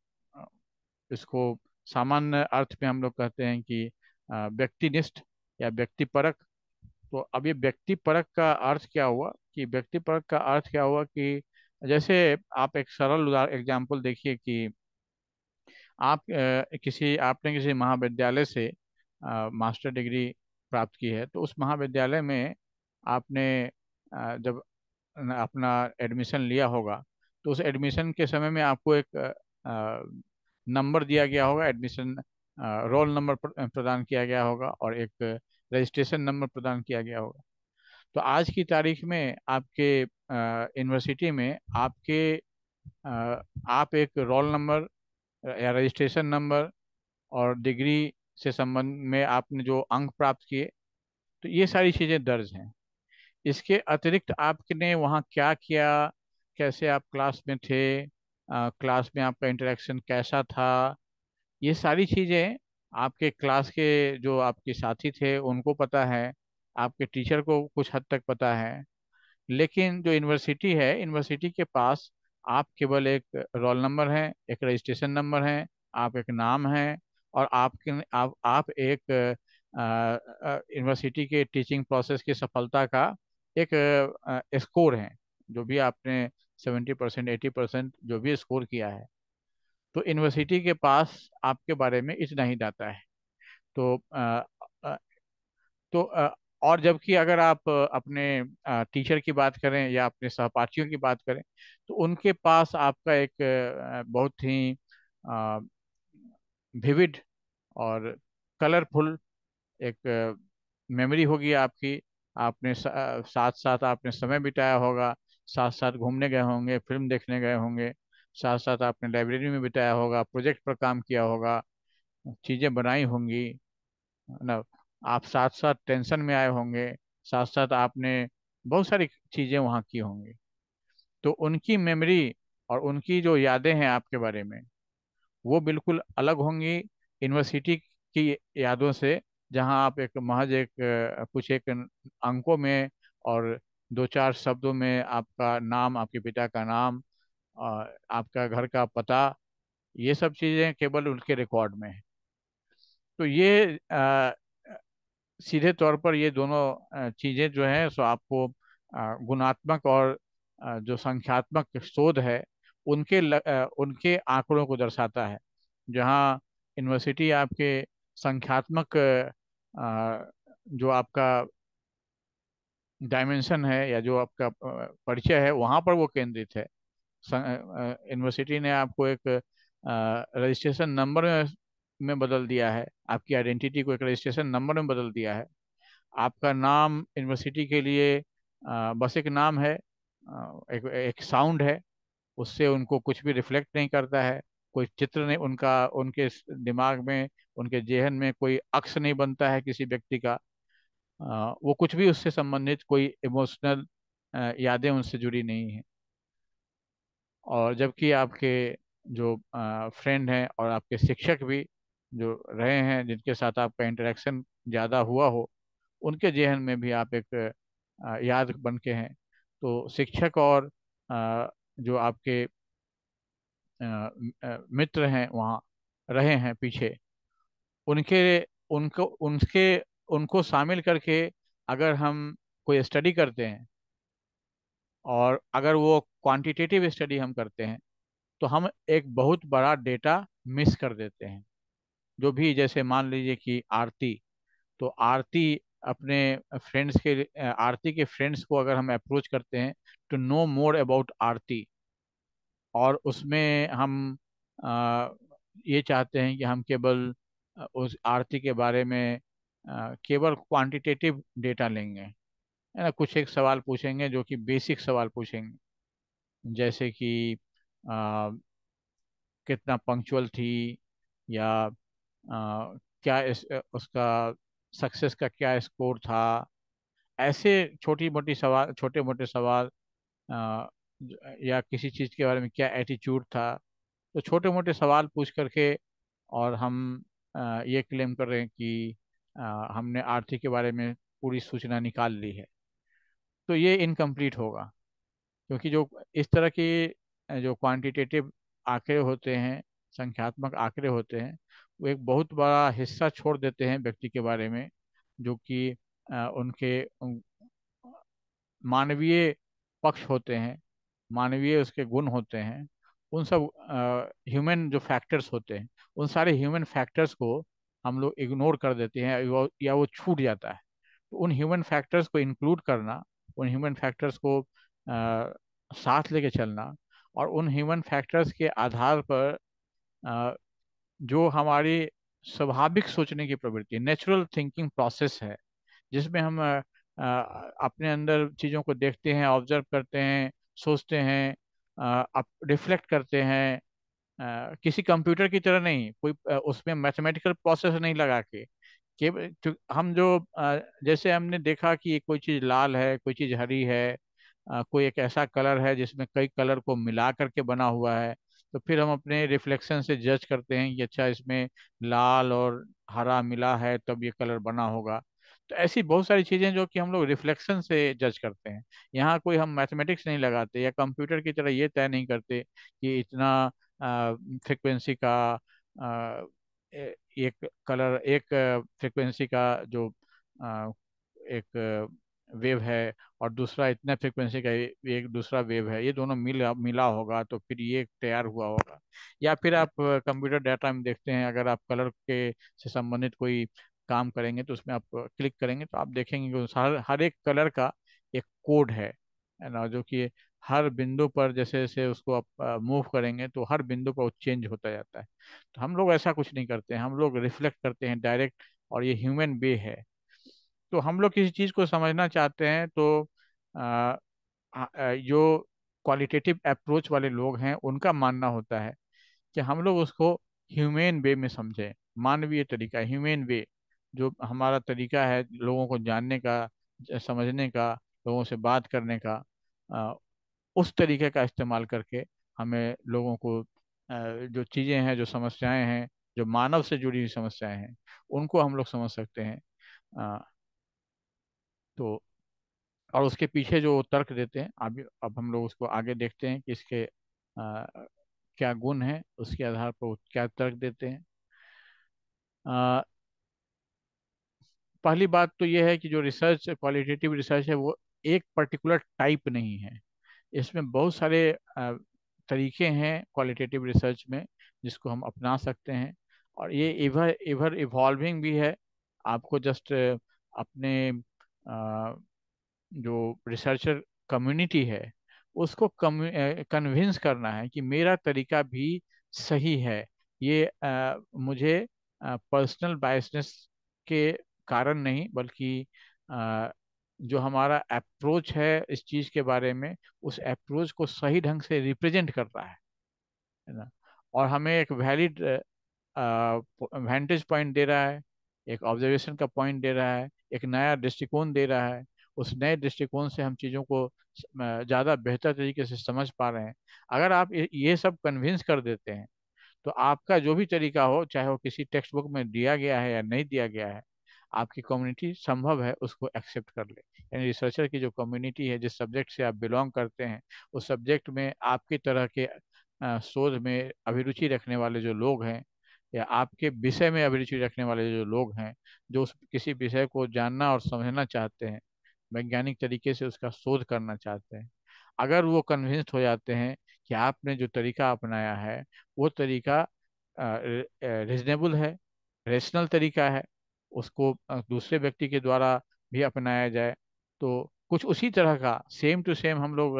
इसको सामान्य अर्थ में हम लोग कहते हैं कि व्यक्तिनिष्ठ या व्यक्तिपरक। तो अब ये व्यक्तिपरक का अर्थ क्या हुआ, कि व्यक्तिपरक का अर्थ क्या हुआ कि जैसे आप एक सरल उदाहरण एग्जाम्पल देखिए कि आपने किसी महाविद्यालय से मास्टर डिग्री प्राप्त की है। तो उस महाविद्यालय में आपने जब अपना एडमिशन लिया होगा तो उस एडमिशन के समय में आपको एक नंबर दिया गया होगा, एडमिशन रोल नंबर प्रदान किया गया होगा और एक रजिस्ट्रेशन नंबर प्रदान किया गया होगा। तो आज की तारीख में आपके यूनिवर्सिटी में आप एक रोल नंबर या रजिस्ट्रेशन नंबर और डिग्री से संबंध में आपने जो अंक प्राप्त किए, तो ये सारी चीज़ें दर्ज हैं। इसके अतिरिक्त आपने वहाँ क्या किया, कैसे आप क्लास में थे, क्लास में आपका इंटरेक्शन कैसा था, ये सारी चीज़ें आपके क्लास के जो आपके साथी थे उनको पता है। आपके टीचर को कुछ हद तक पता है। लेकिन जो यूनिवर्सिटी है, यूनिवर्सिटी के पास आप केवल एक रोल नंबर है, एक रजिस्ट्रेशन नंबर है, आप एक नाम है, और आप एक यूनिवर्सिटी के टीचिंग प्रोसेस की सफलता का एक स्कोर है। जो भी आपने 70%, 80% जो भी स्कोर किया है, तो यूनिवर्सिटी के पास आपके बारे में इतना ही डाटा है। तो अ, तो और जबकि अगर आप अपने टीचर की बात करें या अपने सहपाठियों की बात करें, तो उनके पास आपका एक बहुत ही विविड और कलरफुल एक मेमोरी होगी आपकी। साथ साथ आपने समय बिताया होगा, साथ साथ घूमने गए होंगे, फिल्म देखने गए होंगे, साथ साथ आपने लाइब्रेरी में बिताया होगा, प्रोजेक्ट पर काम किया होगा, चीज़ें बनाई होंगी, है ना। आप साथ साथ टेंशन में आए होंगे, साथ साथ आपने बहुत सारी चीज़ें वहाँ की होंगी। तो उनकी मेमोरी और उनकी जो यादें हैं आपके बारे में, वो बिल्कुल अलग होंगी यूनिवर्सिटी की यादों से, जहाँ आप एक महज एक कुछ एक अंकों में और दो चार शब्दों में आपका नाम, आपके पिता का नाम, आपका घर का पता, ये सब चीज़ें केवल उनके रिकॉर्ड में है। तो ये सीधे तौर पर ये दोनों चीजें जो हैं सो आपको गुणात्मक और जो संख्यात्मक शोध है उनके आंकड़ों को दर्शाता है। जहाँ यूनिवर्सिटी आपके संख्यात्मक जो आपका डायमेंशन है या जो आपका परिचय है, वहाँ पर वो केंद्रित है। यूनिवर्सिटी ने आपको एक रजिस्ट्रेशन नंबर में बदल दिया है, आपकी आइडेंटिटी को एक रजिस्ट्रेशन नंबर में बदल दिया है। आपका नाम यूनिवर्सिटी के लिए बस एक नाम है, एक साउंड है, उससे उनको कुछ भी रिफ्लेक्ट नहीं करता है। कोई चित्र नहीं उनका, उनके दिमाग में, उनके जेहन में कोई अक्स नहीं बनता है किसी व्यक्ति का। वो कुछ भी उससे संबंधित कोई इमोशनल यादें उनसे जुड़ी नहीं है। और जबकि आपके जो फ्रेंड हैं और आपके शिक्षक भी जो रहे हैं, जिनके साथ आपका इंटरेक्शन ज़्यादा हुआ हो, उनके जेहन में भी आप एक याद बन के हैं। तो शिक्षक और जो आपके मित्र हैं वहाँ रहे हैं पीछे, उनके उनको उनके उनको शामिल करके अगर हम कोई स्टडी करते हैं, और अगर वो क्वांटिटेटिव स्टडी हम करते हैं, तो हम एक बहुत बड़ा डेटा मिस कर देते हैं। जो भी, जैसे मान लीजिए कि आरती, तो आरती अपने आरती के फ्रेंड्स को अगर हम अप्रोच करते हैं टू नो मोर अबाउट आरती, और उसमें हम आ, ये चाहते हैं कि हम केवल उस आरती के बारे में केवल क्वांटिटेटिव डेटा लेंगे, है ना। कुछ एक सवाल पूछेंगे जो कि बेसिक सवाल पूछेंगे, जैसे कि आ, कितना पंक्चुअल थी, या क्या उसका सक्सेस का क्या स्कोर था। ऐसे छोटे मोटे सवाल, अ, या किसी चीज़ के बारे में क्या एटीट्यूड था। तो छोटे मोटे सवाल पूछ करके और हम ये क्लेम कर रहे हैं कि हमने आर्थिक के बारे में पूरी सूचना निकाल ली है, तो ये इनकम्प्लीट होगा। क्योंकि जो इस तरह की जो क्वांटिटेटिव आंकड़े होते हैं, संख्यात्मक आंकड़े होते हैं, वो एक बहुत बड़ा हिस्सा छोड़ देते हैं व्यक्ति के बारे में, जो कि उनके मानवीय पक्ष होते हैं, मानवीय उसके गुण होते हैं। उन सब ह्यूमन जो फैक्टर्स होते हैं, उन सारे ह्यूमन फैक्टर्स को हम लोग इग्नोर कर देते हैं, या वो छूट जाता है। तो उन ह्यूमन फैक्टर्स को इंक्लूड करना, उन ह्यूमन फैक्टर्स को साथ लेके चलना, और उन ह्यूमन फैक्टर्स के आधार पर अ, जो हमारी स्वाभाविक सोचने की प्रवृत्ति, नेचुरल थिंकिंग प्रोसेस है, जिसमें हम अपने अंदर चीज़ों को देखते हैं, ऑब्जर्व करते हैं, सोचते हैं, रिफ्लेक्ट करते हैं। किसी कंप्यूटर की तरह नहीं, कोई उसमें मैथमेटिकल प्रोसेस नहीं लगा के हम जो जैसे हमने देखा कि कोई चीज़ लाल है, कोई चीज़ हरी है, कोई एक ऐसा कलर है जिसमें कई कलर को मिला करके बना हुआ है, तो फिर हम अपने रिफ्लेक्शन से जज करते हैं कि अच्छा, इसमें लाल और हरा मिला है तब ये कलर बना होगा। तो ऐसी बहुत सारी चीजें जो कि हम लोग रिफ्लेक्शन से जज करते हैं। यहाँ कोई हम मैथमेटिक्स नहीं लगाते या कंप्यूटर की तरह ये तय नहीं करते कि इतना फ्रिक्वेंसी का एक कलर, एक फ्रिक्वेंसी का जो अ, एक वेव है और दूसरा इतना फ्रिक्वेंसी का एक दूसरा वेव है, ये दोनों मिला मिला होगा तो फिर ये तैयार हुआ होगा। या फिर आप कंप्यूटर डाटा में देखते हैं, अगर आप कलर के से संबंधित कोई काम करेंगे तो उसमें आप क्लिक करेंगे तो आप देखेंगे कि हर हर एक कलर का एक कोड है ना, जो कि हर बिंदु पर जैसे जैसे उसको आप मूव करेंगे तो हर बिंदु पर वो चेंज होता जाता है। तो हम लोग ऐसा कुछ नहीं करते हैं, हम लोग रिफ्लेक्ट करते हैं डायरेक्ट, और ये ह्यूमन वे है। तो हम लोग किसी चीज़ को समझना चाहते हैं तो जो क्वालिटेटिव अप्रोच वाले लोग हैं उनका मानना होता है कि हम लोग उसको ह्यूमेन वे में समझें। मानवीय तरीका, ह्यूमेन वे, जो हमारा तरीका है लोगों को जानने का, समझने का, लोगों से बात करने का, अ, उस तरीके का इस्तेमाल करके हमें लोगों को जो चीज़ें हैं, जो समस्याएं हैं, जो मानव से जुड़ी हुई समस्याएं हैं, उनको हम लोग समझ सकते हैं। अ, तो और उसके पीछे जो तर्क देते हैं, अब हम लोग उसको आगे देखते हैं कि इसके क्या गुण है, उसके आधार पर वो क्या तर्क देते हैं। अ, पहली बात तो ये है कि जो रिसर्च, क्वालिटेटिव रिसर्च है, वो एक पर्टिकुलर टाइप नहीं है। इसमें बहुत सारे तरीके हैं क्वालिटेटिव रिसर्च में जिसको हम अपना सकते हैं, और ये एवर एवर इवॉल्विंग भी है। आपको जस्ट अपने जो रिसर्चर कम्युनिटी है उसको कन्विंस करना है कि मेरा तरीका भी सही है। ये मुझे पर्सनल बायसनेस के कारण नहीं, बल्कि अ, जो हमारा अप्रोच है इस चीज़ के बारे में, उस अप्रोच को सही ढंग से रिप्रेजेंट कर रहा है ना, और हमें एक वैलिड वेंटेज पॉइंट दे रहा है, एक ऑब्जर्वेशन का पॉइंट दे रहा है, एक नया दृष्टिकोण दे रहा है। उस नए दृष्टिकोण से हम चीज़ों को ज़्यादा बेहतर तरीके से समझ पा रहे हैं। अगर आप ये सब कन्विंस कर देते हैं तो आपका जो भी तरीका हो, चाहे वो किसी टेक्स्ट बुक में दिया गया है या नहीं दिया गया है, आपकी कम्युनिटी संभव है उसको एक्सेप्ट कर ले। यानी रिसर्चर की जो कम्युनिटी है, जिस सब्जेक्ट से आप बिलोंग करते हैं, उस सब्जेक्ट में आपकी तरह के शोध में अभिरुचि रखने वाले जो लोग हैं, या आपके विषय में अभिरुचि रखने वाले जो लोग हैं, जो उस किसी विषय को जानना और समझना चाहते हैं, वैज्ञानिक तरीके से उसका शोध करना चाहते हैं, अगर वो कन्विंस्ड हो जाते हैं कि आपने जो तरीका अपनाया है वो तरीका रिजनेबल है, रेशनल तरीका है, उसको दूसरे व्यक्ति के द्वारा भी अपनाया जाए, तो कुछ उसी तरह का सेम टू सेम हम लोग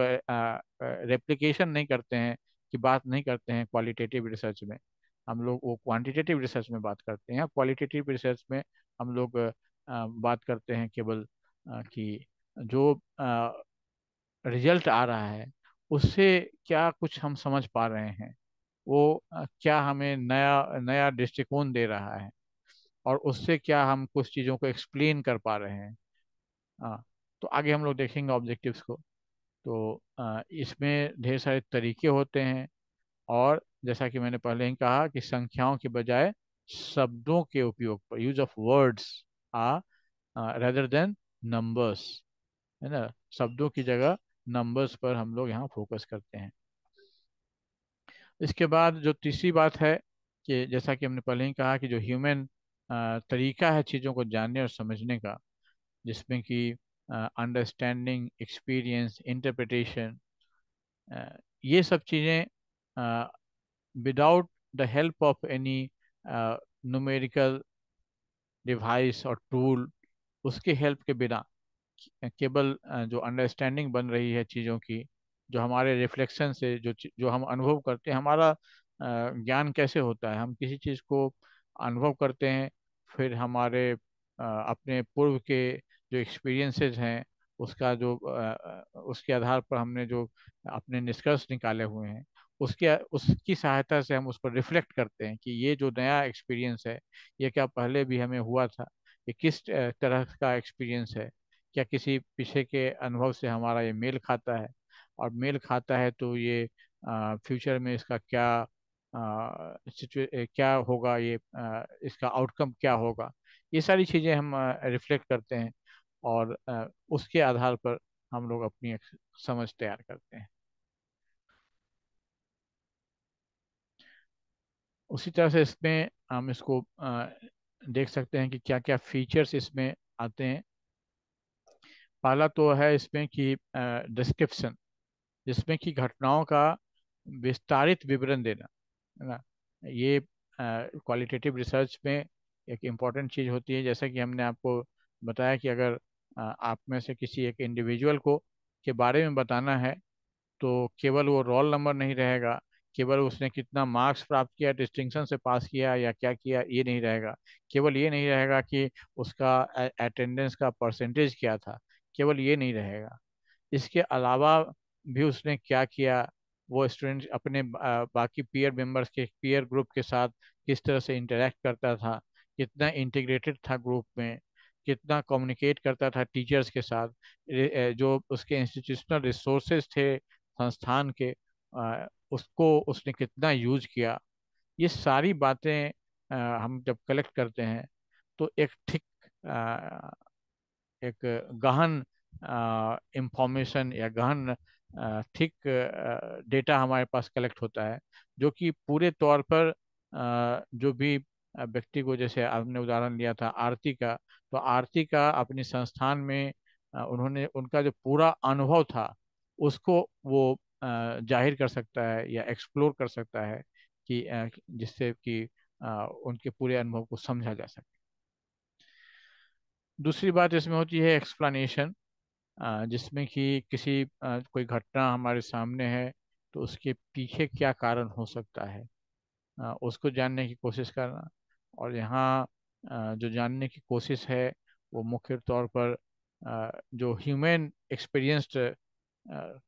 रेप्लिकेशन नहीं करते हैं, कि बात नहीं करते हैं क्वालिटेटिव रिसर्च में। हम लोग वो क्वांटिटेटिव रिसर्च में बात करते हैं। क्वालिटेटिव रिसर्च में हम लोग बात करते हैं केवल कि जो रिजल्ट आ रहा है उससे क्या कुछ हम समझ पा रहे हैं, वो क्या हमें नया नया दृष्टिकोण दे रहा है, और उससे क्या हम कुछ चीज़ों को एक्सप्लेन कर पा रहे हैं। हाँ, तो आगे हम लोग देखेंगे ऑब्जेक्टिव्स को। तो इसमें ढेर सारे तरीके होते हैं, और जैसा कि मैंने पहले ही कहा कि संख्याओं के बजाय शब्दों के उपयोग पर, use of words uh rather than numbers, है ना, शब्दों की जगह नंबर्स पर हम लोग यहाँ फोकस करते हैं। इसके बाद जो तीसरी बात है कि जैसा कि हमने पहले ही कहा कि जो ह्यूमन तरीका है चीज़ों को जानने और समझने का, जिसमें कि अंडरस्टैंडिंग, एक्सपीरियंस, इंटरप्रिटेशन, ये सब चीज़ें without the help of any numerical device और टूल, उसके हेल्प के बिना केवल जो अंडरस्टैंडिंग बन रही है चीज़ों की, जो हमारे रिफ्लेक्शन से जो हम अनुभव करते हैं, हमारा ज्ञान कैसे होता है, हम किसी चीज़ को अनुभव करते हैं, फिर हमारे अपने पूर्व के जो एक्सपीरियंसेस हैं, उसका जो उसके आधार पर हमने जो अपने निष्कर्ष निकाले हुए हैं, उसके उसकी सहायता से हम उस पर रिफ्लेक्ट करते हैं कि ये जो नया एक्सपीरियंस है, ये क्या पहले भी हमें हुआ था, ये किस तरह का एक्सपीरियंस है, क्या किसी पीछे के अनुभव से हमारा ये मेल खाता है, और मेल खाता है तो ये फ्यूचर में इसका क्या क्या होगा, ये इसका आउटकम क्या होगा। ये सारी चीज़ें हम रिफ्लेक्ट करते हैं, और उसके आधार पर हम लोग अपनी एक समझ तैयार करते हैं। उसी तरह से इसमें हम इसको देख सकते हैं कि क्या क्या फीचर्स इसमें आते हैं। पहला तो है इसमें कि डिस्क्रिप्शन, जिसमें कि घटनाओं का विस्तारित विवरण देना, है ना। ये क्वालिटेटिव रिसर्च में एक इम्पॉर्टेंट चीज़ होती है। जैसा कि हमने आपको बताया कि अगर आप में से किसी एक इंडिविजुअल को के बारे में बताना है, तो केवल वो रोल नंबर नहीं रहेगा, केवल उसने कितना मार्क्स प्राप्त किया, डिस्टिंक्शन से पास किया या क्या किया, ये नहीं रहेगा। केवल ये नहीं रहेगा कि उसका अटेंडेंस का परसेंटेज क्या था, केवल ये नहीं रहेगा। इसके अलावा भी उसने क्या किया, वो स्टूडेंट अपने बाकी पीयर मेंबर्स के पीयर ग्रुप के साथ किस तरह से इंटरेक्ट करता था, कितना इंटीग्रेटेड था ग्रुप में, कितना कम्युनिकेट करता था टीचर्स के साथ, जो उसके इंस्टीट्यूशनल रिसोर्सेज थे संस्थान के, उसको उसने कितना यूज किया। ये सारी बातें हम जब कलेक्ट करते हैं, तो एक ठीक एक गहन इंफॉर्मेशन या गहन ठीक डेटा हमारे पास कलेक्ट होता है, जो कि पूरे तौर पर जो भी व्यक्ति को, जैसे आपने उदाहरण लिया था आरती का, तो आरती का अपनी संस्थान में उन्होंने उनका जो पूरा अनुभव था उसको वो जाहिर कर सकता है या एक्सप्लोर कर सकता है, कि जिससे कि उनके पूरे अनुभव को समझा जा सके। दूसरी बात इसमें होती है एक्सप्लेनेशन, जिसमें कि किसी कोई घटना हमारे सामने है, तो उसके पीछे क्या कारण हो सकता है, उसको जानने की कोशिश करना। और यहाँ जो जानने की कोशिश है वो मुख्य तौर पर जो ह्यूमन एक्सपीरियंस्ड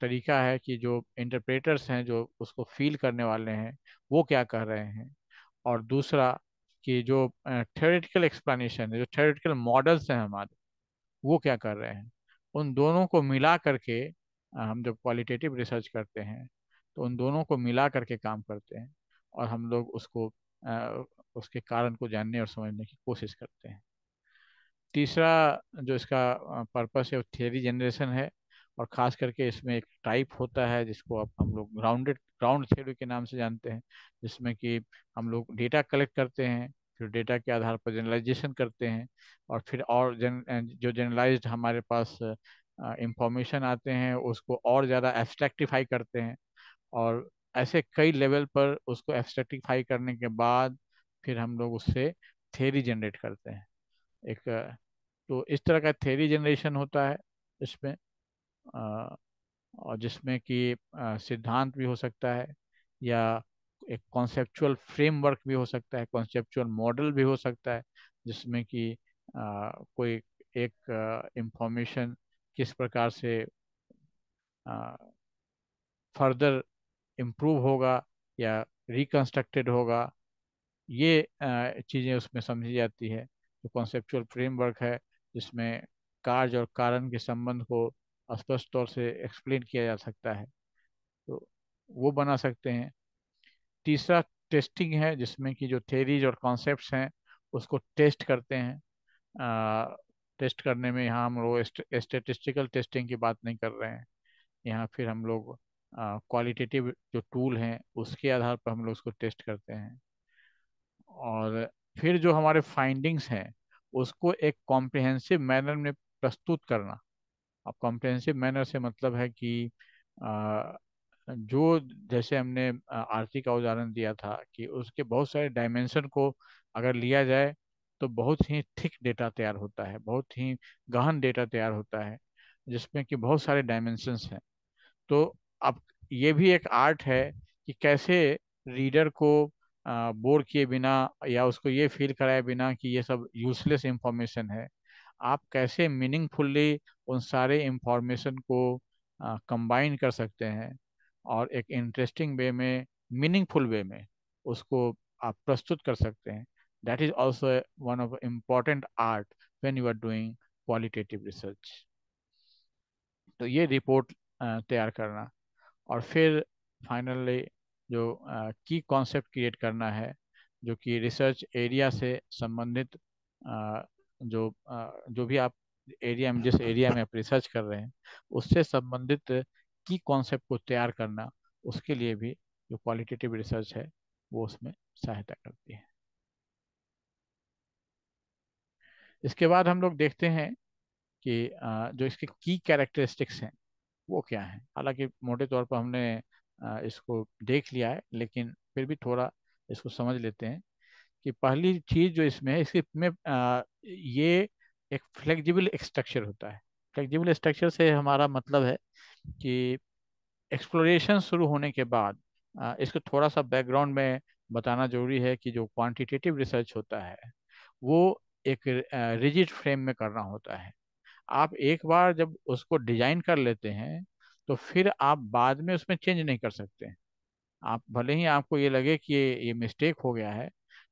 तरीका है, कि जो इंटरप्रेटर्स हैं, जो उसको फील करने वाले हैं, वो क्या कह रहे हैं। और दूसरा कि जो थ्योरेटिकल एक्सप्लेनेशन है, जो थ्योरेटिकल मॉडल्स हैं हमारे, वो क्या कर रहे हैं। उन दोनों को मिला करके हम जब क्वालिटेटिव रिसर्च करते हैं, तो उन दोनों को मिला करके काम करते हैं, और हम लोग उसको उसके कारण को जानने और समझने की कोशिश करते हैं। तीसरा जो इसका पर्पस है वो थियरी जनरेशन है, और ख़ास करके इसमें एक टाइप होता है जिसको अब हम लोग ग्राउंड थ्योरी के नाम से जानते हैं, जिसमें कि हम लोग डेटा कलेक्ट करते हैं, फिर डेटा के आधार पर जनरलाइजेशन करते हैं, और फिर और जो जनरलाइज्ड हमारे पास इंफॉर्मेशन आते हैं उसको और ज़्यादा एब्स्ट्रैक्टिफाई करते हैं, और ऐसे कई लेवल पर उसको एब्स्ट्रैक्टिफाई करने के बाद फिर हम लोग उससे थ्योरी जनरेट करते हैं। एक तो इस तरह का थ्योरी जनरेशन होता है इसमें, अ, और जिसमें कि सिद्धांत भी हो सकता है, या एक कॉन्सेप्चुअल फ्रेमवर्क भी हो सकता है, कॉन्सेप्चुअल मॉडल भी हो सकता है, जिसमें कि कोई एक इंफॉर्मेशन किस प्रकार से फर्दर इम्प्रूव होगा या रिकंस्ट्रक्टेड होगा, ये चीज़ें उसमें समझी जाती है। जो कॉन्सेप्चुअल फ्रेमवर्क है, जिसमें कार्य और कारण के संबंध को स्पष्ट तौर से एक्सप्लेन किया जा सकता है, तो वो बना सकते हैं। तीसरा टेस्टिंग है, जिसमें कि जो थेरीज और कॉन्सेप्ट्स हैं उसको टेस्ट करते हैं। टेस्ट करने में यहाँ हम लोग स्टेटिस्टिकल टेस्टिंग की बात नहीं कर रहे हैं, यहाँ फिर हम लोग क्वालिटेटिव जो टूल हैं उसके आधार पर हम लोग उसको टेस्ट करते हैं। और फिर जो हमारे फाइंडिंग्स हैं उसको एक कॉम्प्रिहेंसिव मैनर में प्रस्तुत करना। अब कॉम्प्रिहेंसिव मैनर से मतलब है कि अ, जो जैसे हमने आरती का उदाहरण दिया था, कि उसके बहुत सारे डायमेंशन को अगर लिया जाए तो बहुत ही थिक डेटा तैयार होता है, बहुत ही गहन डेटा तैयार होता है, जिसमें कि बहुत सारे डायमेंशंस हैं। तो अब ये भी एक आर्ट है कि कैसे रीडर को बोर किए बिना या उसको ये फील कराए बिना कि ये सब यूजलेस इंफॉर्मेशन है, आप कैसे मीनिंगफुल्ली उन सारे इंफॉर्मेशन को कंबाइन कर सकते हैं, और एक इंटरेस्टिंग वे में, मीनिंगफुल वे में उसको आप प्रस्तुत कर सकते हैं। That is also one of important art when you are doing qualitative research. तो ये रिपोर्ट तैयार करना, और फिर फाइनली जो की कॉन्सेप्ट क्रिएट करना है, जो कि रिसर्च एरिया से संबंधित जो भी आप एरिया में, जिस एरिया में आप रिसर्च कर रहे हैं, उससे संबंधित की कॉन्सेप्ट को तैयार करना, उसके लिए भी जो क्वालिटेटिव रिसर्च है वो उसमें सहायता करती है। इसके बाद हम लोग देखते हैं कि जो इसके की कैरेक्टरिस्टिक्स हैं वो क्या हैं। हालांकि मोटे तौर पर हमने इसको देख लिया है, लेकिन फिर भी थोड़ा इसको समझ लेते हैं कि पहली चीज जो इसमें है, इसके में ये एक फ्लेक्सिबल स्ट्रक्चर होता है। फ्लेक्सिबल स्ट्रक्चर से हमारा मतलब है कि एक्सप्लोरेशन शुरू होने के बाद, इसको थोड़ा सा बैकग्राउंड में बताना जरूरी है कि जो क्वांटिटेटिव रिसर्च होता है वो एक रिजिड फ्रेम में करना होता है। आप एक बार जब उसको डिजाइन कर लेते हैं तो फिर आप बाद में उसमें चेंज नहीं कर सकते। आप भले ही आपको ये लगे कि ये मिस्टेक हो गया है,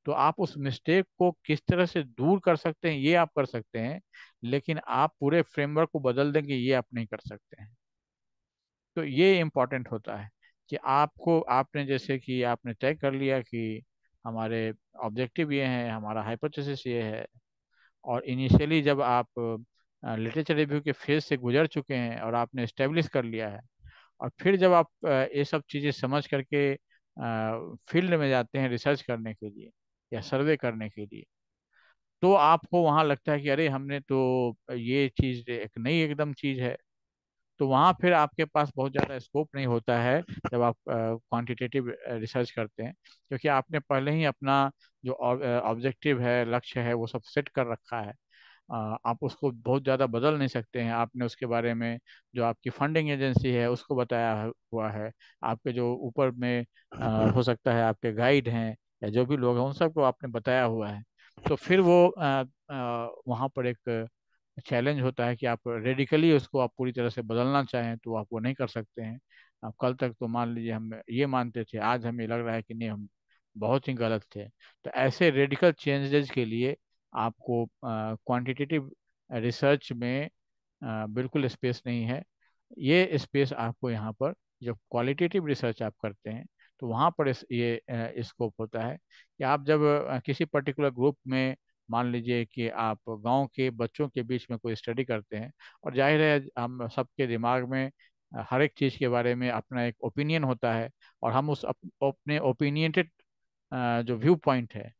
तो आप उस मिस्टेक को किस तरह से दूर कर सकते हैं ये आप कर सकते हैं, लेकिन आप पूरे फ्रेमवर्क को बदल देंगे ये आप नहीं कर सकते हैं। तो ये इम्पोर्टेंट होता है कि आपको, आपने जैसे कि आपने तय कर लिया कि हमारे ऑब्जेक्टिव ये हैं, हमारा हाइपोथेसिस ये है, और इनिशियली जब आप लिटरेचर रिव्यू के फेज से गुजर चुके हैं और आपने इस्टेब्लिश कर लिया है, और फिर जब आप ये सब चीज़ें समझ करके फील्ड में जाते हैं रिसर्च करने के लिए या सर्वे करने के लिए, तो आपको वहाँ लगता है कि अरे हमने तो ये चीज़ एक नई एकदम चीज़ है। तो वहाँ फिर आपके पास बहुत ज़्यादा स्कोप नहीं होता है जब आप क्वांटिटेटिव रिसर्च करते हैं, क्योंकि आपने पहले ही अपना जो ऑब्जेक्टिव है, लक्ष्य है, वो सब सेट कर रखा है। आप उसको बहुत ज़्यादा बदल नहीं सकते हैं। आपने उसके बारे में जो आपकी फंडिंग एजेंसी है उसको बताया हुआ है, आपके जो ऊपर में हो सकता है आपके गाइड हैं या जो भी लोग हैं उन सबको आपने बताया हुआ है। तो फिर वो वहाँ पर एक चैलेंज होता है कि आप रेडिकली उसको आप पूरी तरह से बदलना चाहें तो आप वो नहीं कर सकते हैं। आप कल तक तो मान लीजिए हम ये मानते थे, आज हमें लग रहा है कि नहीं, हम बहुत ही गलत थे। तो ऐसे रेडिकल चेंजेस के लिए आपको क्वांटिटेटिव रिसर्च में बिल्कुल स्पेस नहीं है। ये स्पेस आपको यहाँ पर, जब क्वालिटेटिव रिसर्च आप करते हैं तो वहाँ पर ये स्कोप होता है कि आप जब किसी पर्टिकुलर ग्रुप में, मान लीजिए कि आप गांव के बच्चों के बीच में कोई स्टडी करते हैं, और जाहिर है हम सबके दिमाग में हर एक चीज़ के बारे में अपना एक ओपिनियन होता है, और हम उस अपने ओपिनियटेड जो व्यू पॉइंट है,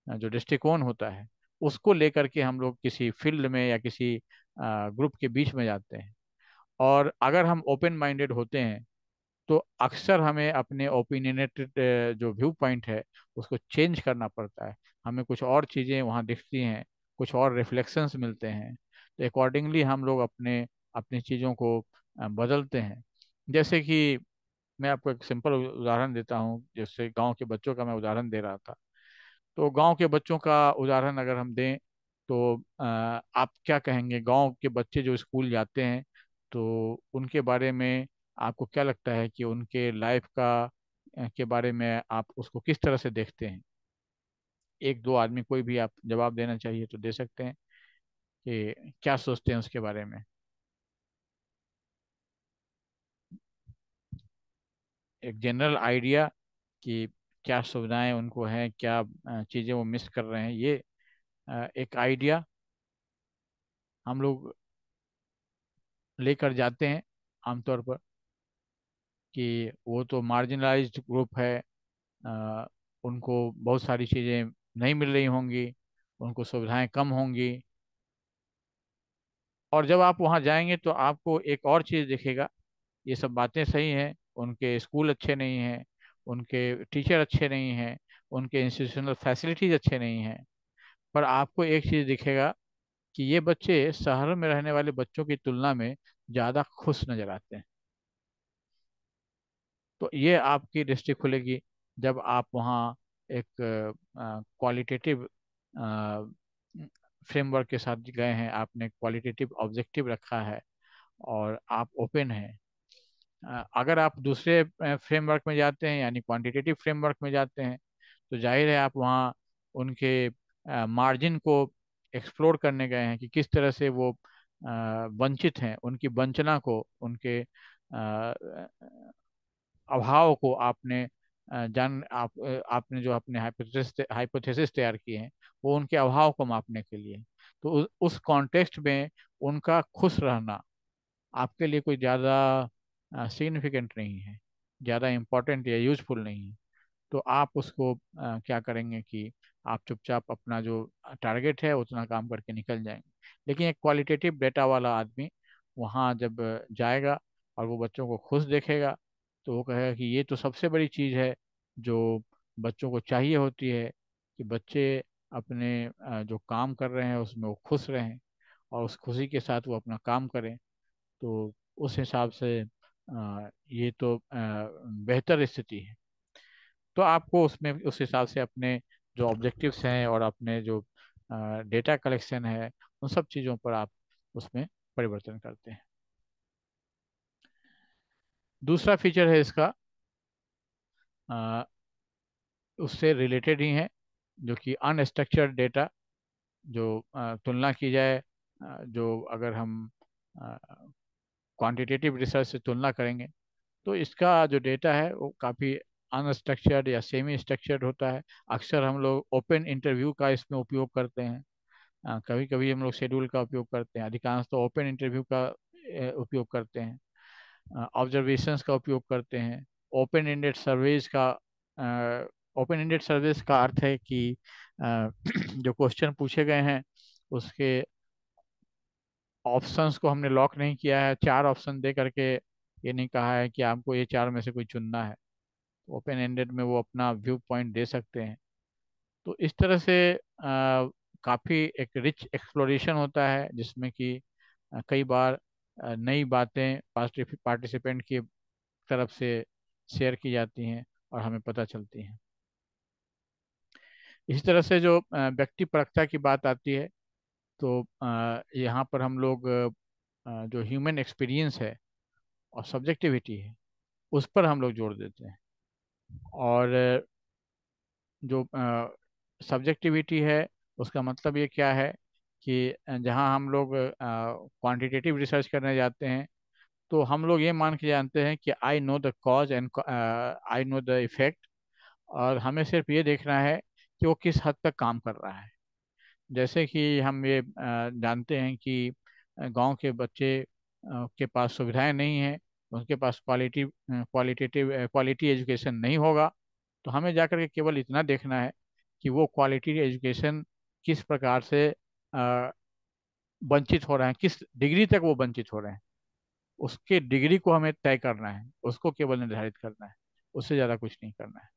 जो दृष्टिकोण होता है, उसको लेकर के हम लोग किसी फील्ड में या किसी ग्रुप के बीच में जाते हैं। और अगर हम ओपन माइंडेड होते हैं तो अक्सर हमें अपने ओपिनियनेटेड जो व्यू पॉइंट है उसको चेंज करना पड़ता है। हमें कुछ और चीज़ें वहाँ दिखती हैं, कुछ और रिफ्लेक्शंस मिलते हैं, तो अकॉर्डिंगली हम लोग अपने अपनी चीज़ों को बदलते हैं। जैसे कि मैं आपको एक सिंपल उदाहरण देता हूँ, जैसे गांव के बच्चों का मैं उदाहरण दे रहा था। तो गांव के बच्चों का उदाहरण अगर हम दें तो आप क्या कहेंगे, गांव के बच्चे जो स्कूल जाते हैं तो उनके बारे में आपको क्या लगता है कि उनके लाइफ का के बारे में आप उसको किस तरह से देखते हैं? एक दो आदमी कोई भी आप जवाब देना चाहिए तो दे सकते हैं कि क्या सोचते हैं उसके बारे में। एक जनरल आइडिया कि क्या सुविधाएं उनको हैं, क्या चीज़ें वो मिस कर रहे हैं, ये एक आइडिया हम लोग लेकर जाते हैं आमतौर पर कि वो तो मार्जिनलाइज्ड ग्रुप है, अ, उनको बहुत सारी चीज़ें नहीं मिल रही होंगी, उनको सुविधाएं कम होंगी। और जब आप वहाँ जाएंगे तो आपको एक और चीज़ दिखेगा, ये सब बातें सही हैं, उनके स्कूल अच्छे नहीं हैं, उनके टीचर अच्छे नहीं हैं, उनके इंस्टीट्यूशनल फैसिलिटीज़ अच्छे नहीं हैं, पर आपको एक चीज़ दिखेगा कि ये बच्चे शहर में रहने वाले बच्चों की तुलना में ज़्यादा खुश नजर आते हैं। तो ये आपकी दृष्टि खुलेगी जब आप वहाँ एक क्वालिटेटिव फ्रेमवर्क के साथ गए हैं, आपने क्वालिटेटिव ऑब्जेक्टिव रखा है और आप ओपन हैं। अगर आप दूसरे फ्रेमवर्क में जाते हैं, यानी क्वांटिटेटिव फ्रेमवर्क में जाते हैं, तो जाहिर है आप वहाँ उनके मार्जिन को एक्सप्लोर करने गए हैं कि किस तरह से वो वंचित हैं, उनकी वंचना को, उनके अभाव को आपने आपने जो अपने हाइपोथेसिस तैयार किए हैं वो उनके अभाव को मापने के लिए। तो उस कॉन्टेक्स्ट में उनका खुश रहना आपके लिए कोई ज़्यादा सिग्निफिकेंट नहीं है, ज़्यादा इम्पोर्टेंट या यूजफुल नहीं है। तो आप उसको क्या करेंगे कि आप चुपचाप अपना जो टारगेट है उतना काम करके निकल जाएंगे। लेकिन एक क्वालिटेटिव डेटा वाला आदमी वहाँ जब जाएगा और वो बच्चों को खुश देखेगा, तो वो कहेगा कि ये तो सबसे बड़ी चीज़ है जो बच्चों को चाहिए होती है, कि बच्चे अपने जो काम कर रहे हैं उसमें वो खुश रहें और उस खुशी के साथ वो अपना काम करें। तो उस हिसाब से ये तो बेहतर स्थिति है। तो आपको उसमें उस हिसाब से अपने जो ऑब्जेक्टिव्स हैं और अपने जो डेटा कलेक्शन है उन सब चीज़ों पर आप उसमें परिवर्तन करते हैं। दूसरा फीचर है इसका, अ, उससे रिलेटेड ही है, जो कि अनस्ट्रक्चर्ड डेटा, जो तुलना की जाए, जो अगर हम क्वांटिटेटिव रिसर्च से तुलना करेंगे तो इसका जो डेटा है वो काफ़ी अनस्ट्रक्चर्ड या सेमी स्ट्रक्चर्ड होता है। अक्सर हम लोग ओपन इंटरव्यू का इसमें उपयोग करते हैं, कभी कभी हम लोग शेड्यूल का उपयोग करते हैं, अधिकांश तो ओपन इंटरव्यू का उपयोग करते हैं, ऑब्जर्वेशंस का उपयोग करते हैं, ओपन एंडेड सर्वेज का। ओपन एंडेड सर्वेज का अर्थ है कि जो क्वेश्चन पूछे गए हैं उसके ऑप्शंस को हमने लॉक नहीं किया है, चार ऑप्शन दे करके ये नहीं कहा है कि आपको ये चार में से कोई चुनना है। ओपन एंडेड में वो अपना व्यू पॉइंट दे सकते हैं। तो इस तरह से काफ़ी एक रिच एक्सप्लोरेशन होता है, जिसमें कि कई बार नई बातें पार्टिसिपेंट की तरफ से शेयर की जाती हैं और हमें पता चलती हैं। इसी तरह से जो व्यक्ति परकता की बात आती है, तो यहाँ पर हम लोग जो ह्यूमन एक्सपीरियंस है और सब्जेक्टिविटी है उस पर हम लोग जोर देते हैं। और जो सब्जेक्टिविटी है उसका मतलब ये क्या है कि जहाँ हम लोग क्वांटिटेटिव रिसर्च करने जाते हैं तो हम लोग ये मान के जानते हैं कि I know the cause and I know the effect, और हमें सिर्फ ये देखना है कि वो किस हद तक काम कर रहा है। जैसे कि हम ये जानते हैं कि गांव के बच्चे के पास सुविधाएं नहीं हैं, उनके पास क्वालिटी एजुकेशन नहीं होगा, तो हमें जाकर के केवल इतना देखना है कि वो क्वालिटी एजुकेशन किस प्रकार से वंचित हो रहे हैं, किस डिग्री तक वो वंचित हो रहे हैं। उसके डिग्री को हमें तय करना है, उसको केवल निर्धारित करना है, उससे ज़्यादा कुछ नहीं करना है।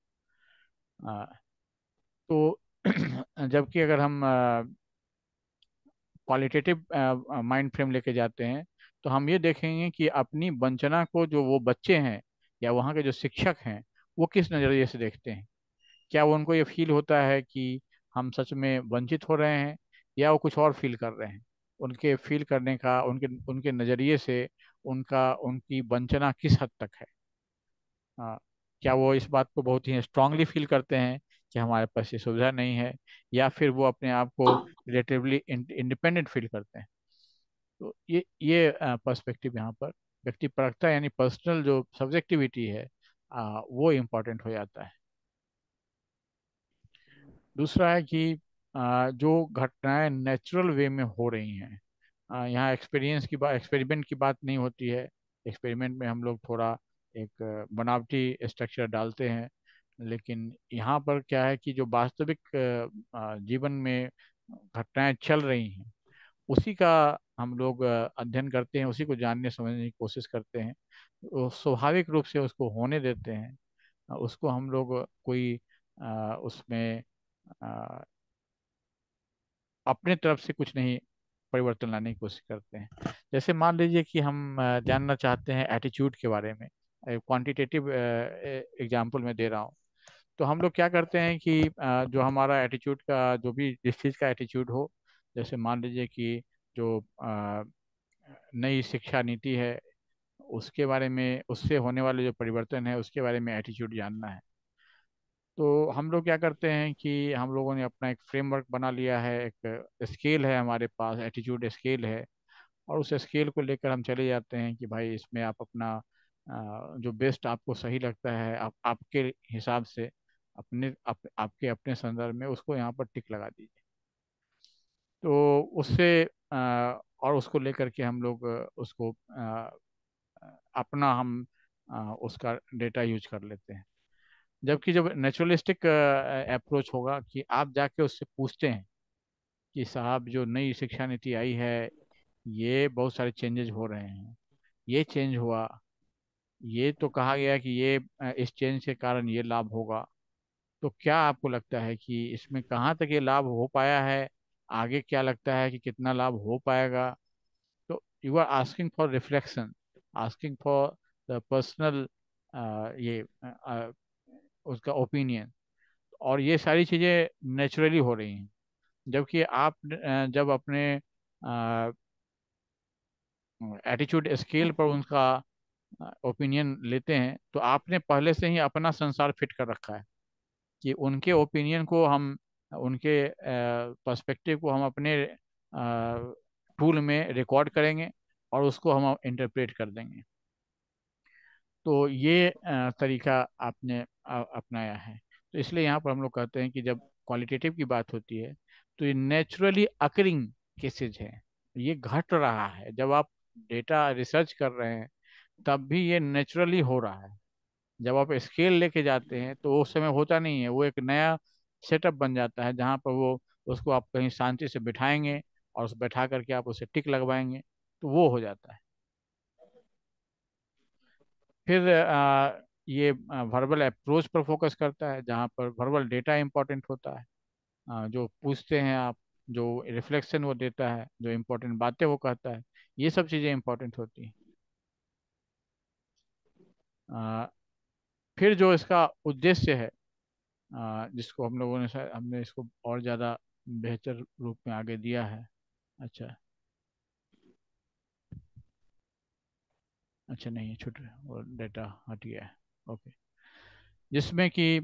तो जबकि अगर हम क्वालिटेटिव माइंड फ्रेम लेके जाते हैं तो हम ये देखेंगे कि अपनी वंचना को जो वो बच्चे हैं या वहाँ के जो शिक्षक हैं वो किस नज़रिए से देखते हैं। क्या वो उनको ये फील होता है कि हम सच में वंचित हो रहे हैं, या वो कुछ और फील कर रहे हैं। उनके फील करने का, उनके उनके नज़रिए से उनकी वंचना किस हद तक है। हाँ, क्या वो इस बात को बहुत ही स्ट्रांगली फील करते हैं कि हमारे पास ये सुविधा नहीं है, या फिर वो अपने आप को रिलेटिवली इंडिपेंडेंट फील करते हैं। तो ये पर्सपेक्टिव यहाँ पर व्यक्ति परखता है, यानी पर्सनल जो सब्जेक्टिविटी है वो इम्पोर्टेंट हो जाता है। दूसरा है कि जो घटनाएं नेचुरल वे में हो रही हैं, यहाँ एक्सपेरिमेंट की बात नहीं होती है। एक्सपेरिमेंट में हम लोग थोड़ा एक बनावटी स्ट्रक्चर डालते हैं, लेकिन यहाँ पर क्या है कि जो वास्तविक जीवन में घटनाएं चल रही हैं उसी का हम लोग अध्ययन करते हैं, उसी को जानने समझने की कोशिश करते हैं। तो स्वाभाविक रूप से उसको होने देते हैं, उसको हम लोग कोई उसमें अ, अपने तरफ से कुछ नहीं परिवर्तन लाने की कोशिश करते हैं। जैसे मान लीजिए कि हम जानना चाहते हैं एटीट्यूड के बारे में, क्वांटिटेटिव एग्जाम्पल मैं दे रहा हूँ। तो हम लोग क्या करते हैं कि जो हमारा एटीट्यूड का जो भी जिस चीज़ का एटीट्यूड हो, जैसे मान लीजिए कि जो नई शिक्षा नीति है उसके बारे में, उससे होने वाले जो परिवर्तन है उसके बारे में एटीट्यूड जानना है। तो हम लोग क्या करते हैं कि हम लोगों ने अपना एक फ्रेमवर्क बना लिया है, एक स्केल है हमारे पास, एटीट्यूड स्केल है, और उस स्केल को लेकर हम चले जाते हैं कि भाई इसमें आप अपना जो बेस्ट आपको सही लगता है, आपके हिसाब से, आपके अपने संदर्भ में उसको यहाँ पर टिक लगा दीजिए। तो उससे और उसको लेकर के हम लोग उसको अपना हम उसका डेटा यूज कर लेते हैं। जबकि जब नेचुरलिस्टिक अप्रोच होगा कि आप जाके उससे पूछते हैं कि साहब जो नई शिक्षा नीति आई है, ये बहुत सारे चेंजेस हो रहे हैं, ये चेंज हुआ, ये तो कहा गया कि ये इस चेंज के कारण ये लाभ होगा, तो क्या आपको लगता है कि इसमें कहाँ तक ये लाभ हो पाया है, आगे क्या लगता है कि कितना लाभ हो पाएगा? तो you are asking for reflection, asking for the personal ये उसका ओपिनियन। और ये सारी चीज़ें नेचुरली हो रही हैं। जबकि आप जब अपने एटीट्यूड स्केल पर उनका ओपिनियन लेते हैं, तो आपने पहले से ही अपना संसार फिट कर रखा है कि उनके ओपिनियन को हम, उनके पर्सपेक्टिव को हम अपने टूल में रिकॉर्ड करेंगे और उसको हम इंटरप्रेट कर देंगे। तो ये तरीका आपने अपनाया है। तो इसलिए यहाँ पर हम लोग कहते हैं कि जब क्वालिटेटिव की बात होती है, तो ये नेचुरली अकरिंग केसेज है, ये घट रहा है। जब आप डेटा रिसर्च कर रहे हैं, तब भी ये नेचुरली हो रहा है। जब आप स्केल लेके जाते हैं, तो उस समय होता नहीं है, वो एक नया सेटअप बन जाता है जहाँ पर वो उसको आप कहीं शांति से बिठाएंगे और उस बैठा करके आप उसे टिक लगवाएंगे, तो वो हो जाता है। फिर ये वर्बल अप्रोच पर फोकस करता है, जहाँ पर वर्बल डेटा इंपॉर्टेंट होता है। जो पूछते हैं आप, जो रिफ्लेक्शन वो देता है, जो इम्पोर्टेंट बातें वो कहता है, ये सब चीज़ें इंपॉर्टेंट होती हैं। अ, फिर जो इसका उद्देश्य है, जिसको हम लोगों ने शायद हमने इसको और ज़्यादा बेहतर रूप में आगे दिया है। अच्छा, अच्छा नहीं है, छूट और डेटा हट गया है। ओके। जिसमें कि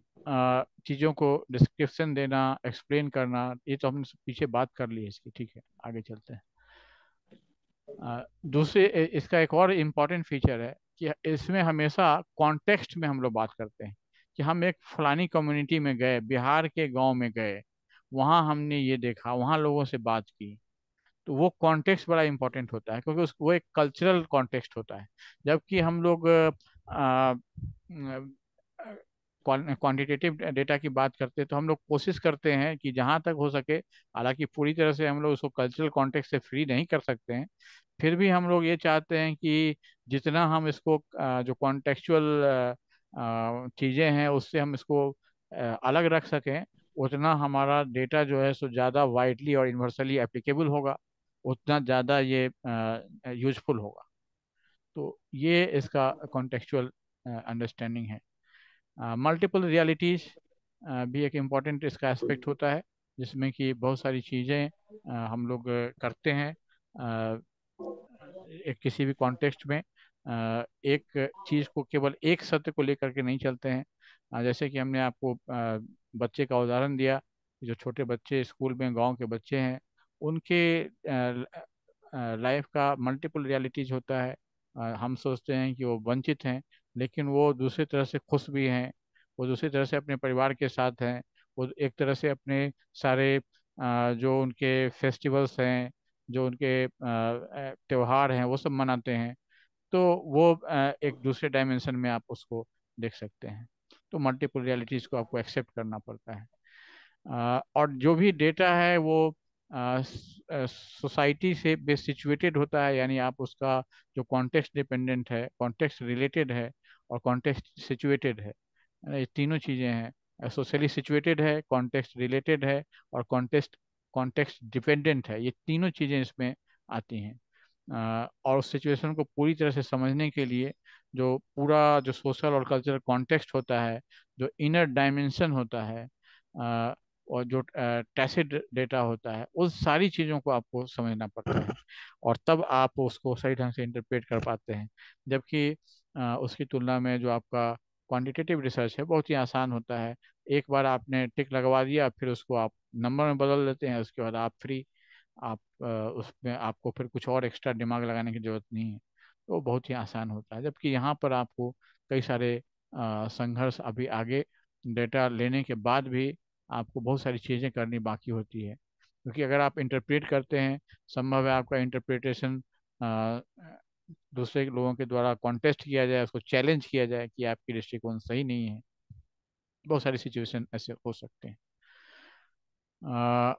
चीज़ों को डिस्क्रिप्शन देना, एक्सप्लेन करना, ये तो हमने पीछे बात कर ली है इसकी, ठीक है, आगे चलते हैं। दूसरे इसका एक और इम्पॉर्टेंट फीचर है कि इसमें हमेशा कॉन्टेक्स्ट में हम लोग बात करते हैं कि हम एक फलानी कम्युनिटी में गए, बिहार के गांव में गए, वहाँ हमने ये देखा, वहाँ लोगों से बात की। तो वो कॉन्टेक्स्ट बड़ा इंपॉर्टेंट होता है, क्योंकि वो एक कल्चरल कॉन्टेक्स्ट होता है। जबकि हम लोग क्वांटिटेटिव डेटा की बात करते हैं, तो हम लोग कोशिश करते हैं कि जहाँ तक हो सके, हालांकि पूरी तरह से हम लोग उसको कल्चरल कॉन्टेक्स्ट से फ्री नहीं कर सकते हैं, फिर भी हम लोग ये चाहते हैं कि जितना हम इसको जो कॉन्टेक्चुअल चीज़ें हैं उससे हम इसको अलग रख सकें, उतना हमारा डेटा जो है सो ज़्यादा वाइडली और यूनिवर्सली एप्लीकेबल होगा, उतना ज़्यादा ये यूजफुल होगा। तो ये इसका कॉन्टेक्चुअल अंडरस्टैंडिंग है। मल्टीपल रियलिटीज़ भी एक इम्पॉर्टेंट इसका एस्पेक्ट होता है, जिसमें कि बहुत सारी चीज़ें हम लोग करते हैं एक किसी भी कॉन्टेक्स्ट में। एक चीज़ को केवल एक सत्य को लेकर के नहीं चलते हैं। जैसे कि हमने आपको बच्चे का उदाहरण दिया, जो छोटे बच्चे स्कूल में, गांव के बच्चे हैं, उनके लाइफ का मल्टीपल रियलिटीज होता है। हम सोचते हैं कि वो वंचित हैं, लेकिन वो दूसरी तरह से खुश भी हैं, वो दूसरी तरह से अपने परिवार के साथ हैं, वो एक तरह से अपने सारे जो उनके फेस्टिवल्स हैं, जो उनके त्योहार हैं, वो सब मनाते हैं। तो वो एक दूसरे डायमेंशन में आप उसको देख सकते हैं। तो मल्टीपल रियलिटीज़ को आपको एक्सेप्ट करना पड़ता है। और जो भी डेटा है वो सोसाइटी से बेस सिचुएटेड होता है, यानी आप उसका जो कॉन्टेक्स्ट डिपेंडेंट है, कॉन्टेक्स्ट रिलेटेड है, और कॉन्टेक्स्ट सिचुएटेड है। ये तीनों चीज़ें हैं, सोशली सिचुएटेड है, कॉन्टेक्स्ट रिलेटेड है, और कॉन्टेक्स्ट कॉन्टेक्स्ट डिपेंडेंट है। ये तीनों चीज़ें इसमें आती हैं। और उस सिचुएशन को पूरी तरह से समझने के लिए जो पूरा जो सोशल और कल्चरल कॉन्टेक्स्ट होता है, जो इनर डायमेंशन होता है, और जो टैसिट डेटा होता है, उस सारी चीज़ों को आपको समझना पड़ता है, और तब आप उसको सही ढंग से इंटरप्रेट कर पाते हैं। जबकि उसकी तुलना में जो आपका क्वांटिटेटिव रिसर्च है, बहुत ही आसान होता है। एक बार आपने टिक लगवा दिया, फिर उसको आप नंबर में बदल देते हैं, उसके बाद आप फ्री। आप उसमें आपको फिर कुछ और एक्स्ट्रा दिमाग लगाने की जरूरत नहीं है, तो बहुत ही आसान होता है। जबकि यहाँ पर आपको कई सारे संघर्ष अभी आगे, डेटा लेने के बाद भी आपको बहुत सारी चीज़ें करनी बाकी होती है। क्योंकि अगर आप इंटरप्रेट करते हैं, संभव है आपका इंटरप्रिटेशन दूसरे लोगों के द्वारा कॉन्टेस्ट किया जाए, उसको चैलेंज किया जाए कि आपकी दृष्टिकोण सही नहीं है। बहुत सारी सिचुएशन ऐसे हो सकते हैं। अ,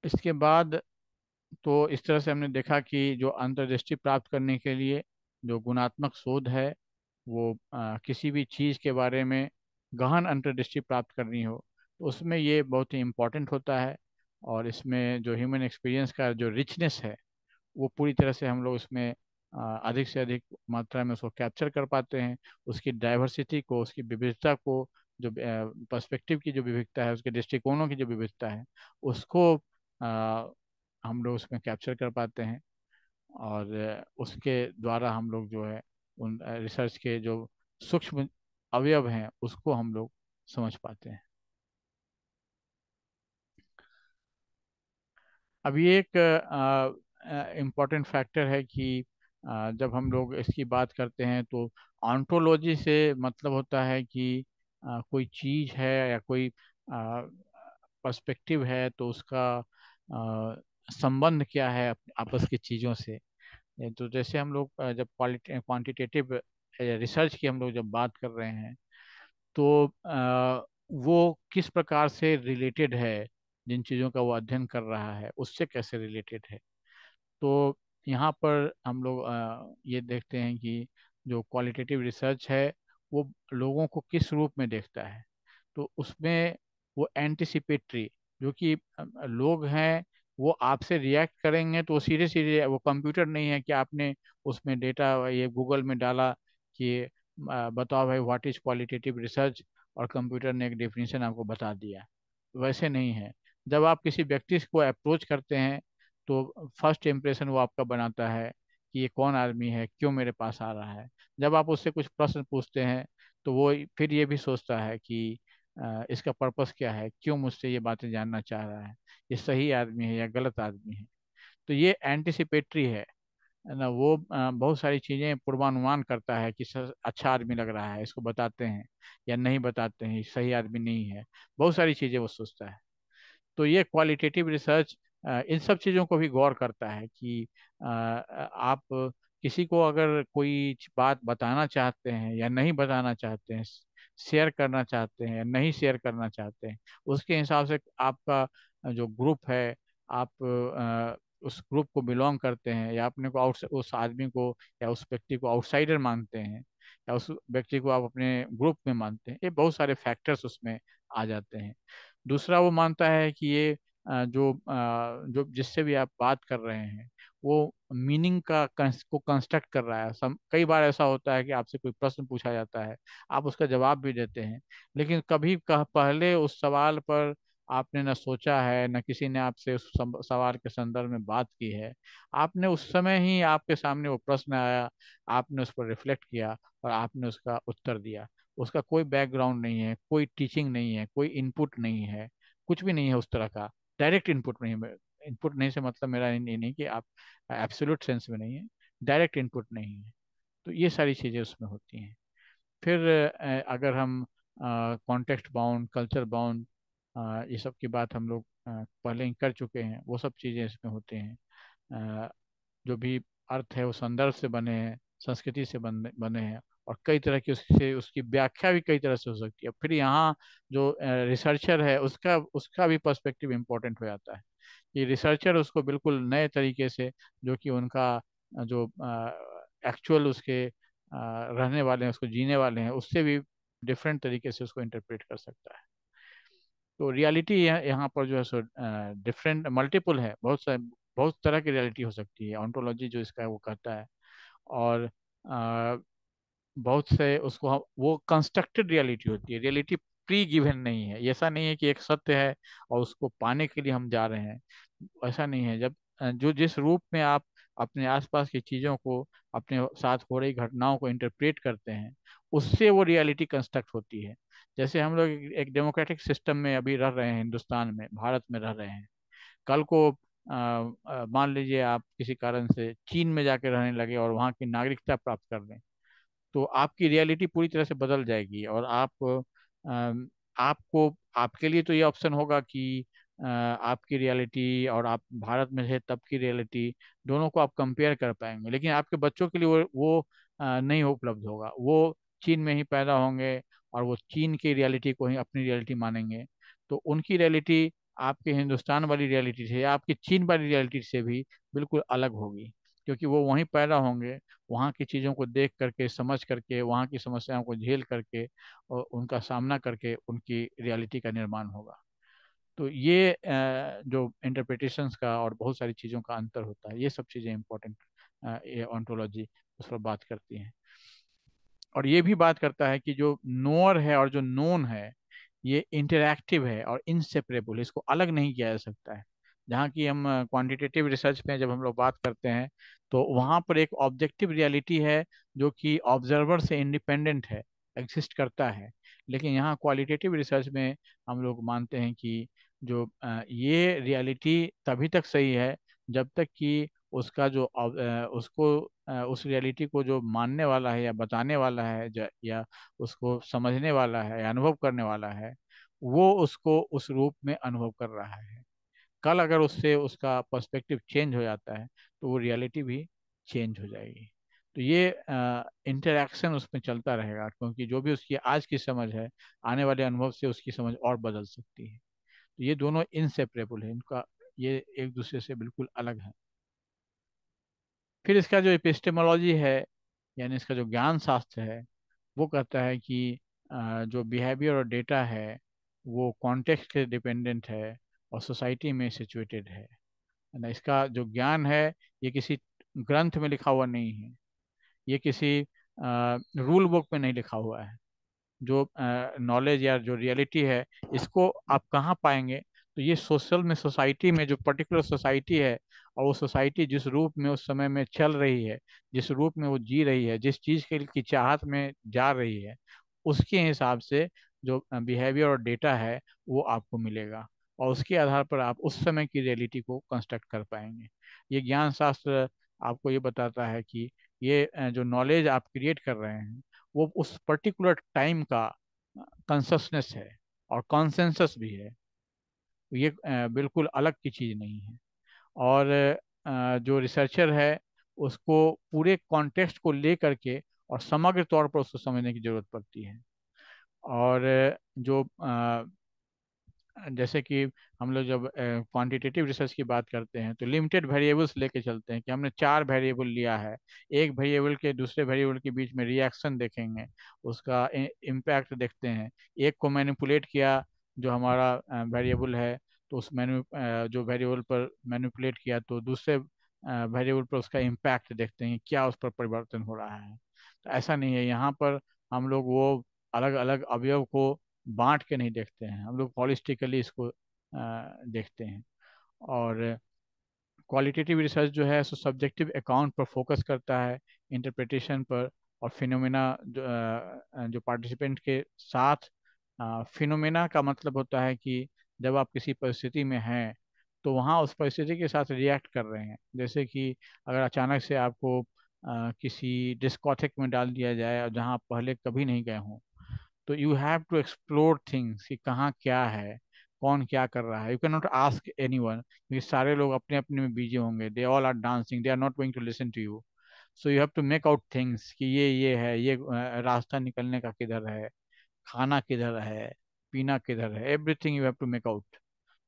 इसके बाद तो इस तरह से हमने देखा कि जो अंतर्दृष्टि प्राप्त करने के लिए जो गुणात्मक शोध है, वो किसी भी चीज़ के बारे में गहन अंतर्दृष्टि प्राप्त करनी हो तो उसमें ये बहुत ही इम्पोर्टेंट होता है। और इसमें जो ह्यूमन एक्सपीरियंस का जो रिचनेस है, वो पूरी तरह से हम लोग उसमें अधिक से अधिक मात्रा में उसको कैप्चर कर पाते हैं। उसकी डाइवर्सिटी को, उसकी विविधता को, जो पर्सपेक्टिव की जो विविधता है, उसके दृष्टिकोणों की जो विविधता है, उसको हम लोग उसमें कैप्चर कर पाते हैं। और उसके द्वारा हम लोग जो है उन रिसर्च के जो सूक्ष्म अवयव हैं उसको हम लोग समझ पाते हैं। अब ये एक इम्पॉर्टेंट फैक्टर है कि जब हम लोग इसकी बात करते हैं तो ऑन्टोलॉजी से मतलब होता है कि कोई चीज़ है या कोई पर्सपेक्टिव है तो उसका संबंध क्या है आपस की चीज़ों से। तो जैसे हम लोग जब क्वांटिटेटिव रिसर्च की हम लोग जब बात कर रहे हैं तो वो किस प्रकार से रिलेटेड है, जिन चीज़ों का वो अध्ययन कर रहा है उससे कैसे रिलेटेड है। तो यहाँ पर हम लोग ये देखते हैं कि जो क्वालिटेटिव रिसर्च है वो लोगों को किस रूप में देखता है। तो उसमें वो एंटिसिपेटरी, जो कि लोग हैं वो आपसे रिएक्ट करेंगे तो वो सीधे सीधे, वो कंप्यूटर नहीं है कि आपने उसमें डेटा ये गूगल में डाला कि बताओ भाई व्हाट इज क्वालिटेटिव रिसर्च, और कंप्यूटर ने एक डेफिनेशन आपको बता दिया। वैसे नहीं है। जब आप किसी व्यक्ति को अप्रोच करते हैं तो फर्स्ट इम्प्रेशन वो आपका बनाता है कि ये कौन आदमी है, क्यों मेरे पास आ रहा है। जब आप उससे कुछ प्रश्न पूछते हैं तो वो फिर ये भी सोचता है कि इसका पर्पस क्या है, क्यों मुझसे ये बातें जानना चाह रहा है, ये सही आदमी है या गलत आदमी है। तो ये एंटिसिपेटरी है ना। वो बहुत सारी चीज़ें पूर्वानुमान करता है कि अच्छा आदमी लग रहा है, इसको बताते हैं या नहीं बताते हैं, सही आदमी नहीं है। बहुत सारी चीज़ें वो सोचता है। तो ये क्वालिटेटिव रिसर्च इन सब चीज़ों को भी गौर करता है कि आप किसी को अगर कोई बात बताना चाहते हैं या नहीं बताना चाहते हैं, शेयर करना चाहते हैं या नहीं शेयर करना चाहते हैं, उसके हिसाब से आपका जो ग्रुप है, आप उस ग्रुप को बिलोंग करते हैं या अपने को आउट उस आदमी को या उस व्यक्ति को आउटसाइडर मानते हैं या उस व्यक्ति को आप अपने ग्रुप में मानते हैं, ये बहुत सारे फैक्टर्स उसमें आ जाते हैं। दूसरा वो मानता है कि ये जो जिससे भी आप बात कर रहे हैं वो मीनिंग को कंस्ट्रक्ट कर रहा है। कई बार ऐसा होता है कि आपसे कोई प्रश्न पूछा जाता है, आप उसका जवाब भी देते हैं, लेकिन कभी पहले उस सवाल पर आपने न सोचा है, न किसी ने आपसे उस सवाल के संदर्भ में बात की है। आपने उस समय ही आपके सामने वो प्रश्न आया, आपने उस पर रिफ्लेक्ट किया और आपने उसका उत्तर दिया। उसका कोई बैकग्राउंड नहीं है, कोई टीचिंग नहीं है, कोई इनपुट नहीं है, कुछ भी नहीं है उस तरह का। डायरेक्ट इनपुट नहीं है। इनपुट नहीं से मतलब मेरा ये नहीं कि आप एब्सोल्यूट सेंस में नहीं है, डायरेक्ट इनपुट नहीं है। तो ये सारी चीज़ें उसमें होती हैं। फिर अगर हम कॉन्टेक्स्ट बाउंड, कल्चर बाउंड, ये सब की बात हम लोग पहले ही कर चुके हैं, वो सब चीज़ें इसमें होते हैं। जो भी अर्थ है वो संदर्भ से बने हैं, संस्कृति से बने बने हैं, और कई तरह की उससे उसकी व्याख्या भी कई तरह से हो सकती है। फिर यहाँ जो रिसर्चर है उसका उसका भी पर्सपेक्टिव इम्पोर्टेंट हो जाता है कि रिसर्चर उसको बिल्कुल नए तरीके से, जो कि उनका जो एक्चुअल उसके रहने वाले हैं, उसको जीने वाले हैं, उससे भी डिफरेंट तरीके से उसको इंटरप्रेट कर सकता है। तो रियलिटी यहाँ पर जो है सो डिफरेंट मल्टीपल है, बहुत तरह की रियलिटी हो सकती है, ऑन्टोलॉजी जो इसका है वो कहता है। और बहुत से वो कंस्ट्रक्टेड रियलिटी होती है, रियलिटी प्री गिवन नहीं है। ऐसा नहीं है कि एक सत्य है और उसको पाने के लिए हम जा रहे हैं, ऐसा नहीं है। जब जो जिस रूप में आप अपने आसपास की चीज़ों को, अपने साथ हो रही घटनाओं को इंटरप्रेट करते हैं, उससे वो रियलिटी कंस्ट्रक्ट होती है। जैसे हम लोग एक डेमोक्रेटिक सिस्टम में अभी रह रहे हैं, हिंदुस्तान में, भारत में रह रहे हैं। कल को मान लीजिए आप किसी कारण से चीन में जाके रहने लगे और वहाँ की नागरिकता प्राप्त कर लें, तो आपकी रियलिटी पूरी तरह से बदल जाएगी और आप आपको, आपके लिए तो ये ऑप्शन होगा कि आपकी रियलिटी और आप भारत में है तब की रियलिटी, दोनों को आप कंपेयर कर पाएंगे। लेकिन आपके बच्चों के लिए वो नहीं उपलब्ध होगा। वो चीन में ही पैदा होंगे और वो चीन की रियलिटी को ही अपनी रियलिटी मानेंगे। तो उनकी रियलिटी आपके हिंदुस्तान वाली रियलिटी से या आपकी चीन वाली रियलिटी से भी बिल्कुल अलग होगी, क्योंकि वो वहीं पैदा होंगे, वहाँ की चीज़ों को देख करके, समझ करके, वहाँ की समस्याओं को झेल करके और उनका सामना करके उनकी रियलिटी का निर्माण होगा। तो ये जो इंटरप्रिटेशंस का और बहुत सारी चीज़ों का अंतर होता है, ये सब चीज़ें इंपॉर्टेंट ये ऑन्टोलॉजी उस पर बात करती हैं। और ये भी बात करता है कि जो नोअर है और जो नोन है, ये इंटरैक्टिव है और इनसेपरेबल है, इसको अलग नहीं किया जा सकता है। जहाँ की हम क्वांटिटेटिव रिसर्च में जब हम लोग बात करते हैं, तो वहाँ पर एक ऑब्जेक्टिव रियलिटी है जो कि ऑब्जर्वर से इंडिपेंडेंट है, एग्जिस्ट करता है। लेकिन यहाँ क्वालिटेटिव रिसर्च में हम लोग मानते हैं कि जो ये रियलिटी तभी तक सही है जब तक कि उसका जो उसको उस रियलिटी को जो मानने वाला है या बताने वाला है, या उसको समझने वाला है या अनुभव करने वाला है, वो उसको उस रूप में अनुभव कर रहा है। कल अगर उससे उसका पर्सपेक्टिव चेंज हो जाता है तो वो रियलिटी भी चेंज हो जाएगी। तो ये इंटरेक्शन उसमें चलता रहेगा, क्योंकि जो भी उसकी आज की समझ है, आने वाले अनुभव से उसकी समझ और बदल सकती है। तो ये दोनों इनसेपरेबल है, इनका ये एक दूसरे से बिल्कुल अलग है। फिर इसका जो एपिस्टेमोलॉजी है, यानी इसका जो ज्ञान शास्त्र है, वो कहता है कि जो बिहेवियर और डेटा है वो कॉन्टेक्स्ट के डिपेंडेंट है और सोसाइटी में सिचुएटेड है ना। इसका जो ज्ञान है ये किसी ग्रंथ में लिखा हुआ नहीं है, ये किसी रूल बुक में नहीं लिखा हुआ है। जो नॉलेज या जो रियलिटी है, इसको आप कहाँ पाएंगे? तो ये सोशल में, सोसाइटी में, जो पर्टिकुलर सोसाइटी है, और वो सोसाइटी जिस रूप में उस समय में चल रही है, जिस रूप में वो जी रही है, जिस चीज़ के की चाहत में जा रही है, उसके हिसाब से जो बिहेवियर और डेटा है वो आपको मिलेगा। और उसके आधार पर आप उस समय की रियलिटी को कंस्ट्रक्ट कर पाएंगे। ये ज्ञान शास्त्र आपको ये बताता है कि ये जो नॉलेज आप क्रिएट कर रहे हैं वो उस पर्टिकुलर टाइम का कंससनेस है और कॉन्सेंसस भी है। ये बिल्कुल अलग की चीज़ नहीं है। और जो रिसर्चर है उसको पूरे कॉन्टेक्स्ट को ले करके और समग्र तौर पर उसको समझने की जरूरत पड़ती है। और जो जैसे कि हम लोग जब क्वांटिटेटिव रिसर्च की बात करते हैं तो लिमिटेड वेरिएबल्स लेके चलते हैं कि हमने 4 वेरिएबल लिया है, एक वेरिएबल के दूसरे वेरिएबल के बीच में रिएक्शन देखेंगे, उसका इम्पैक्ट देखते हैं। एक को मैनिपुलेट किया जो हमारा वेरिएबल है, तो उस जो वेरिएबल पर मैनिपुलेट किया तो दूसरे वेरिएबल पर उसका इम्पैक्ट देखते हैं क्या उस पर परिवर्तन हो रहा है। तो ऐसा नहीं है यहाँ पर, हम लोग वो अलग अलग अवयव को बांट के नहीं देखते हैं, हम लोग हॉलिस्टिकली इसको देखते हैं। और क्वालिटेटिव रिसर्च जो है सो सब्जेक्टिव अकाउंट पर फोकस करता है, इंटरप्रिटेशन पर और फिनोमेना जो पार्टिसिपेंट के साथ। फिनोमेना का मतलब होता है कि जब आप किसी परिस्थिति में हैं तो वहाँ उस परिस्थिति के साथ रिएक्ट कर रहे हैं। जैसे कि अगर अचानक से आपको किसी डिस्कोथेक में डाल दिया जाए और जहाँ आप पहले कभी नहीं गए हों, तो you have to explore things कि कहाँ क्या है, कौन क्या कर रहा है। You can not ask any one, क्योंकि सारे लोग अपने अपने में बिजी होंगे, they all are dancing, they are not going to listen to you. So you have to make out things कि ये है, ये रास्ता निकलने का किधर है, खाना किधर है, पीना किधर है, everything you have to make out.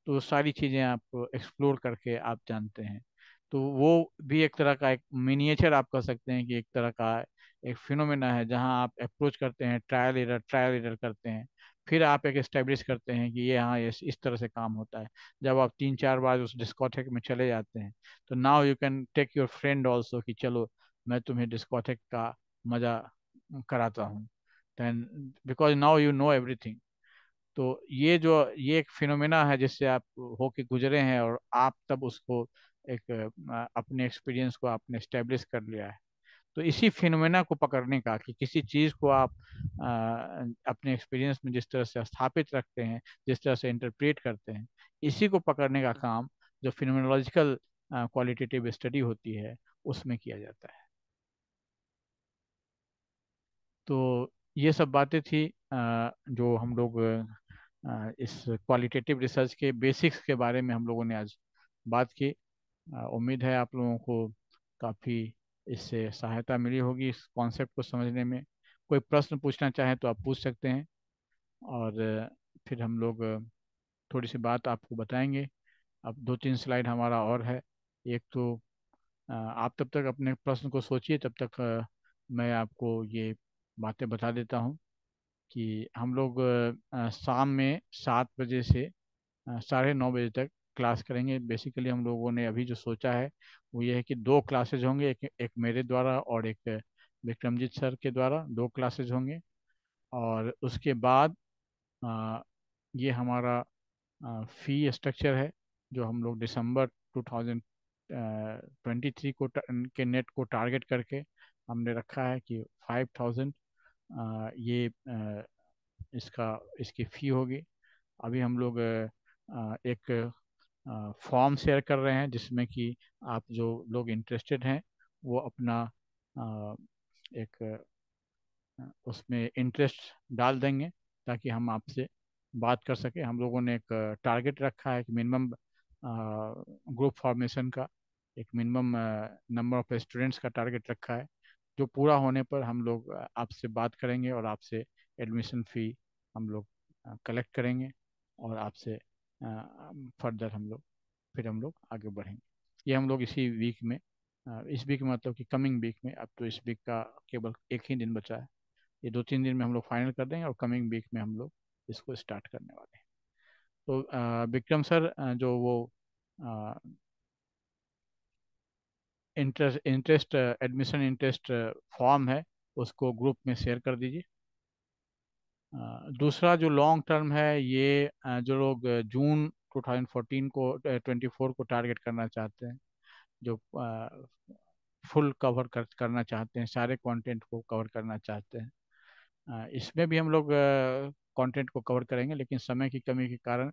तो सारी चीज़ें आप एक्सप्लोर करके आप जानते हैं। तो वो भी एक तरह का एक मिनिएचर आप कह सकते हैं कि एक तरह का एक फिनोमेना है, जहाँ आप अप्रोच करते हैं, ट्रायल एरर करते हैं, फिर आप एक एस्टेब्लिश करते हैं कि ये हाँ ये इस तरह से काम होता है। जब आप 3 4 बार उस डिस्कोथेक में चले जाते हैं तो now you can take your friend also कि चलो मैं तुम्हें डिस्कोथेक का मजा कराता हूँ, then because now you know everything. तो ये एक फिनोमेना है जिससे आप होके गुजरे हैं और आप तब उसको एक अपने एक्सपीरियंस को आपने स्टेब्लिश कर लिया है। तो इसी फिनोमेना को पकड़ने का कि किसी चीज़ को आप अपने एक्सपीरियंस में जिस तरह से स्थापित रखते हैं, जिस तरह से इंटरप्रेट करते हैं, इसी को पकड़ने का काम जो फिनोमेनोलॉजिकल क्वालिटेटिव स्टडी होती है उसमें किया जाता है। तो ये सब बातें थी जो हम लोग इस क्वालिटेटिव रिसर्च के बेसिक्स के बारे में हम लोगों ने आज बात की। उम्मीद है आप लोगों को काफ़ी इससे सहायता मिली होगी इस कॉन्सेप्ट को समझने में। कोई प्रश्न पूछना चाहें तो आप पूछ सकते हैं, और फिर हम लोग थोड़ी सी बात आपको बताएंगे। अब 2-3 स्लाइड हमारा और है। एक तो आप तब तक अपने प्रश्न को सोचिए, तब तक मैं आपको ये बातें बता देता हूँ कि हम लोग शाम में 7 बजे से 9:30 बजे तक क्लास करेंगे। बेसिकली हम लोगों ने अभी जो सोचा है वो ये है कि 2 क्लासेज होंगे, एक एक मेरे द्वारा और एक विक्रमजीत सर के द्वारा 2 क्लासेज होंगे। और उसके बाद अ, ये हमारा फी स्ट्रक्चर है जो हम लोग दिसंबर 2023 के नेट को टारगेट करके हमने रखा है कि 5,000 ये इसका इसकी फ़ी होगी। अभी हम लोग एक फॉर्म शेयर कर रहे हैं जिसमें कि आप जो लोग इंटरेस्टेड हैं वो अपना अ, एक उसमें इंटरेस्ट डाल देंगे ताकि हम आपसे बात कर सकें। हम लोगों ने एक टारगेट रखा है कि मिनिमम ग्रुप फॉर्मेशन का एक मिनिमम नंबर ऑफ स्टूडेंट्स का टारगेट रखा है, जो पूरा होने पर हम लोग आपसे बात करेंगे और आपसे एडमिशन फ़ी हम लोग कलेक्ट करेंगे, और आपसे फर्दर हम लोग आगे बढ़ेंगे। ये हम लोग इसी वीक में, इस वीक में मतलब कि कमिंग वीक में, अब तो इस वीक का केवल एक ही दिन बचा है। ये 2-3 दिन में हम लोग फाइनल कर देंगे और कमिंग वीक में हम लोग इसको स्टार्ट करने वाले हैं। तो विक्रम सर, जो वो इंटरेस्ट एडमिशन इंटरेस्ट फॉर्म है उसको ग्रुप में शेयर कर दीजिए। दूसरा जो लॉन्ग टर्म है, ये जो लोग जून 2014 को 24 को टारगेट करना चाहते हैं, जो फुल कवर करना चाहते हैं, सारे कंटेंट को कवर करना चाहते हैं, इसमें भी हम लोग कंटेंट को कवर करेंगे, लेकिन समय की कमी के कारण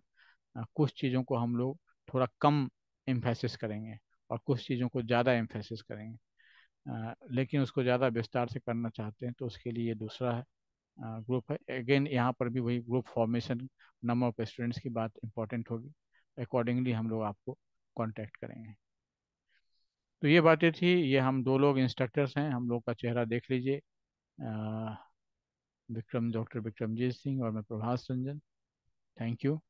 कुछ चीज़ों को हम लोग थोड़ा कम एम्फेसिस करेंगे और कुछ चीज़ों को ज़्यादा एम्फेसिस करेंगे। लेकिन उसको ज़्यादा विस्तार से करना चाहते हैं तो उसके लिए दूसरा है ग्रुप है। अगेन यहाँ पर भी वही group formation, number of students की बात इंपॉर्टेंट होगी। अकॉर्डिंगली हम लोग आपको कांटेक्ट करेंगे। तो ये बातें थी। ये हम 2 लोग इंस्ट्रक्टर्स हैं, हम लोग का चेहरा देख लीजिए, डॉक्टर विक्रमजीत सिंह और मैं Prabhas Ranjan. Thank you.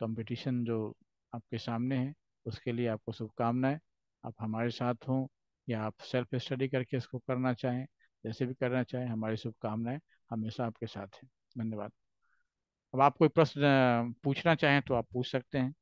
Competition जो आपके सामने है उसके लिए आपको शुभकामनाएं। आप हमारे साथ हों या आप सेल्फ स्टडी करके इसको करना चाहें, जैसे भी करना चाहें, हमारी शुभकामनाएं हमेशा आपके साथ हैं। धन्यवाद। अब आप कोई प्रश्न पूछना चाहें तो आप पूछ सकते हैं।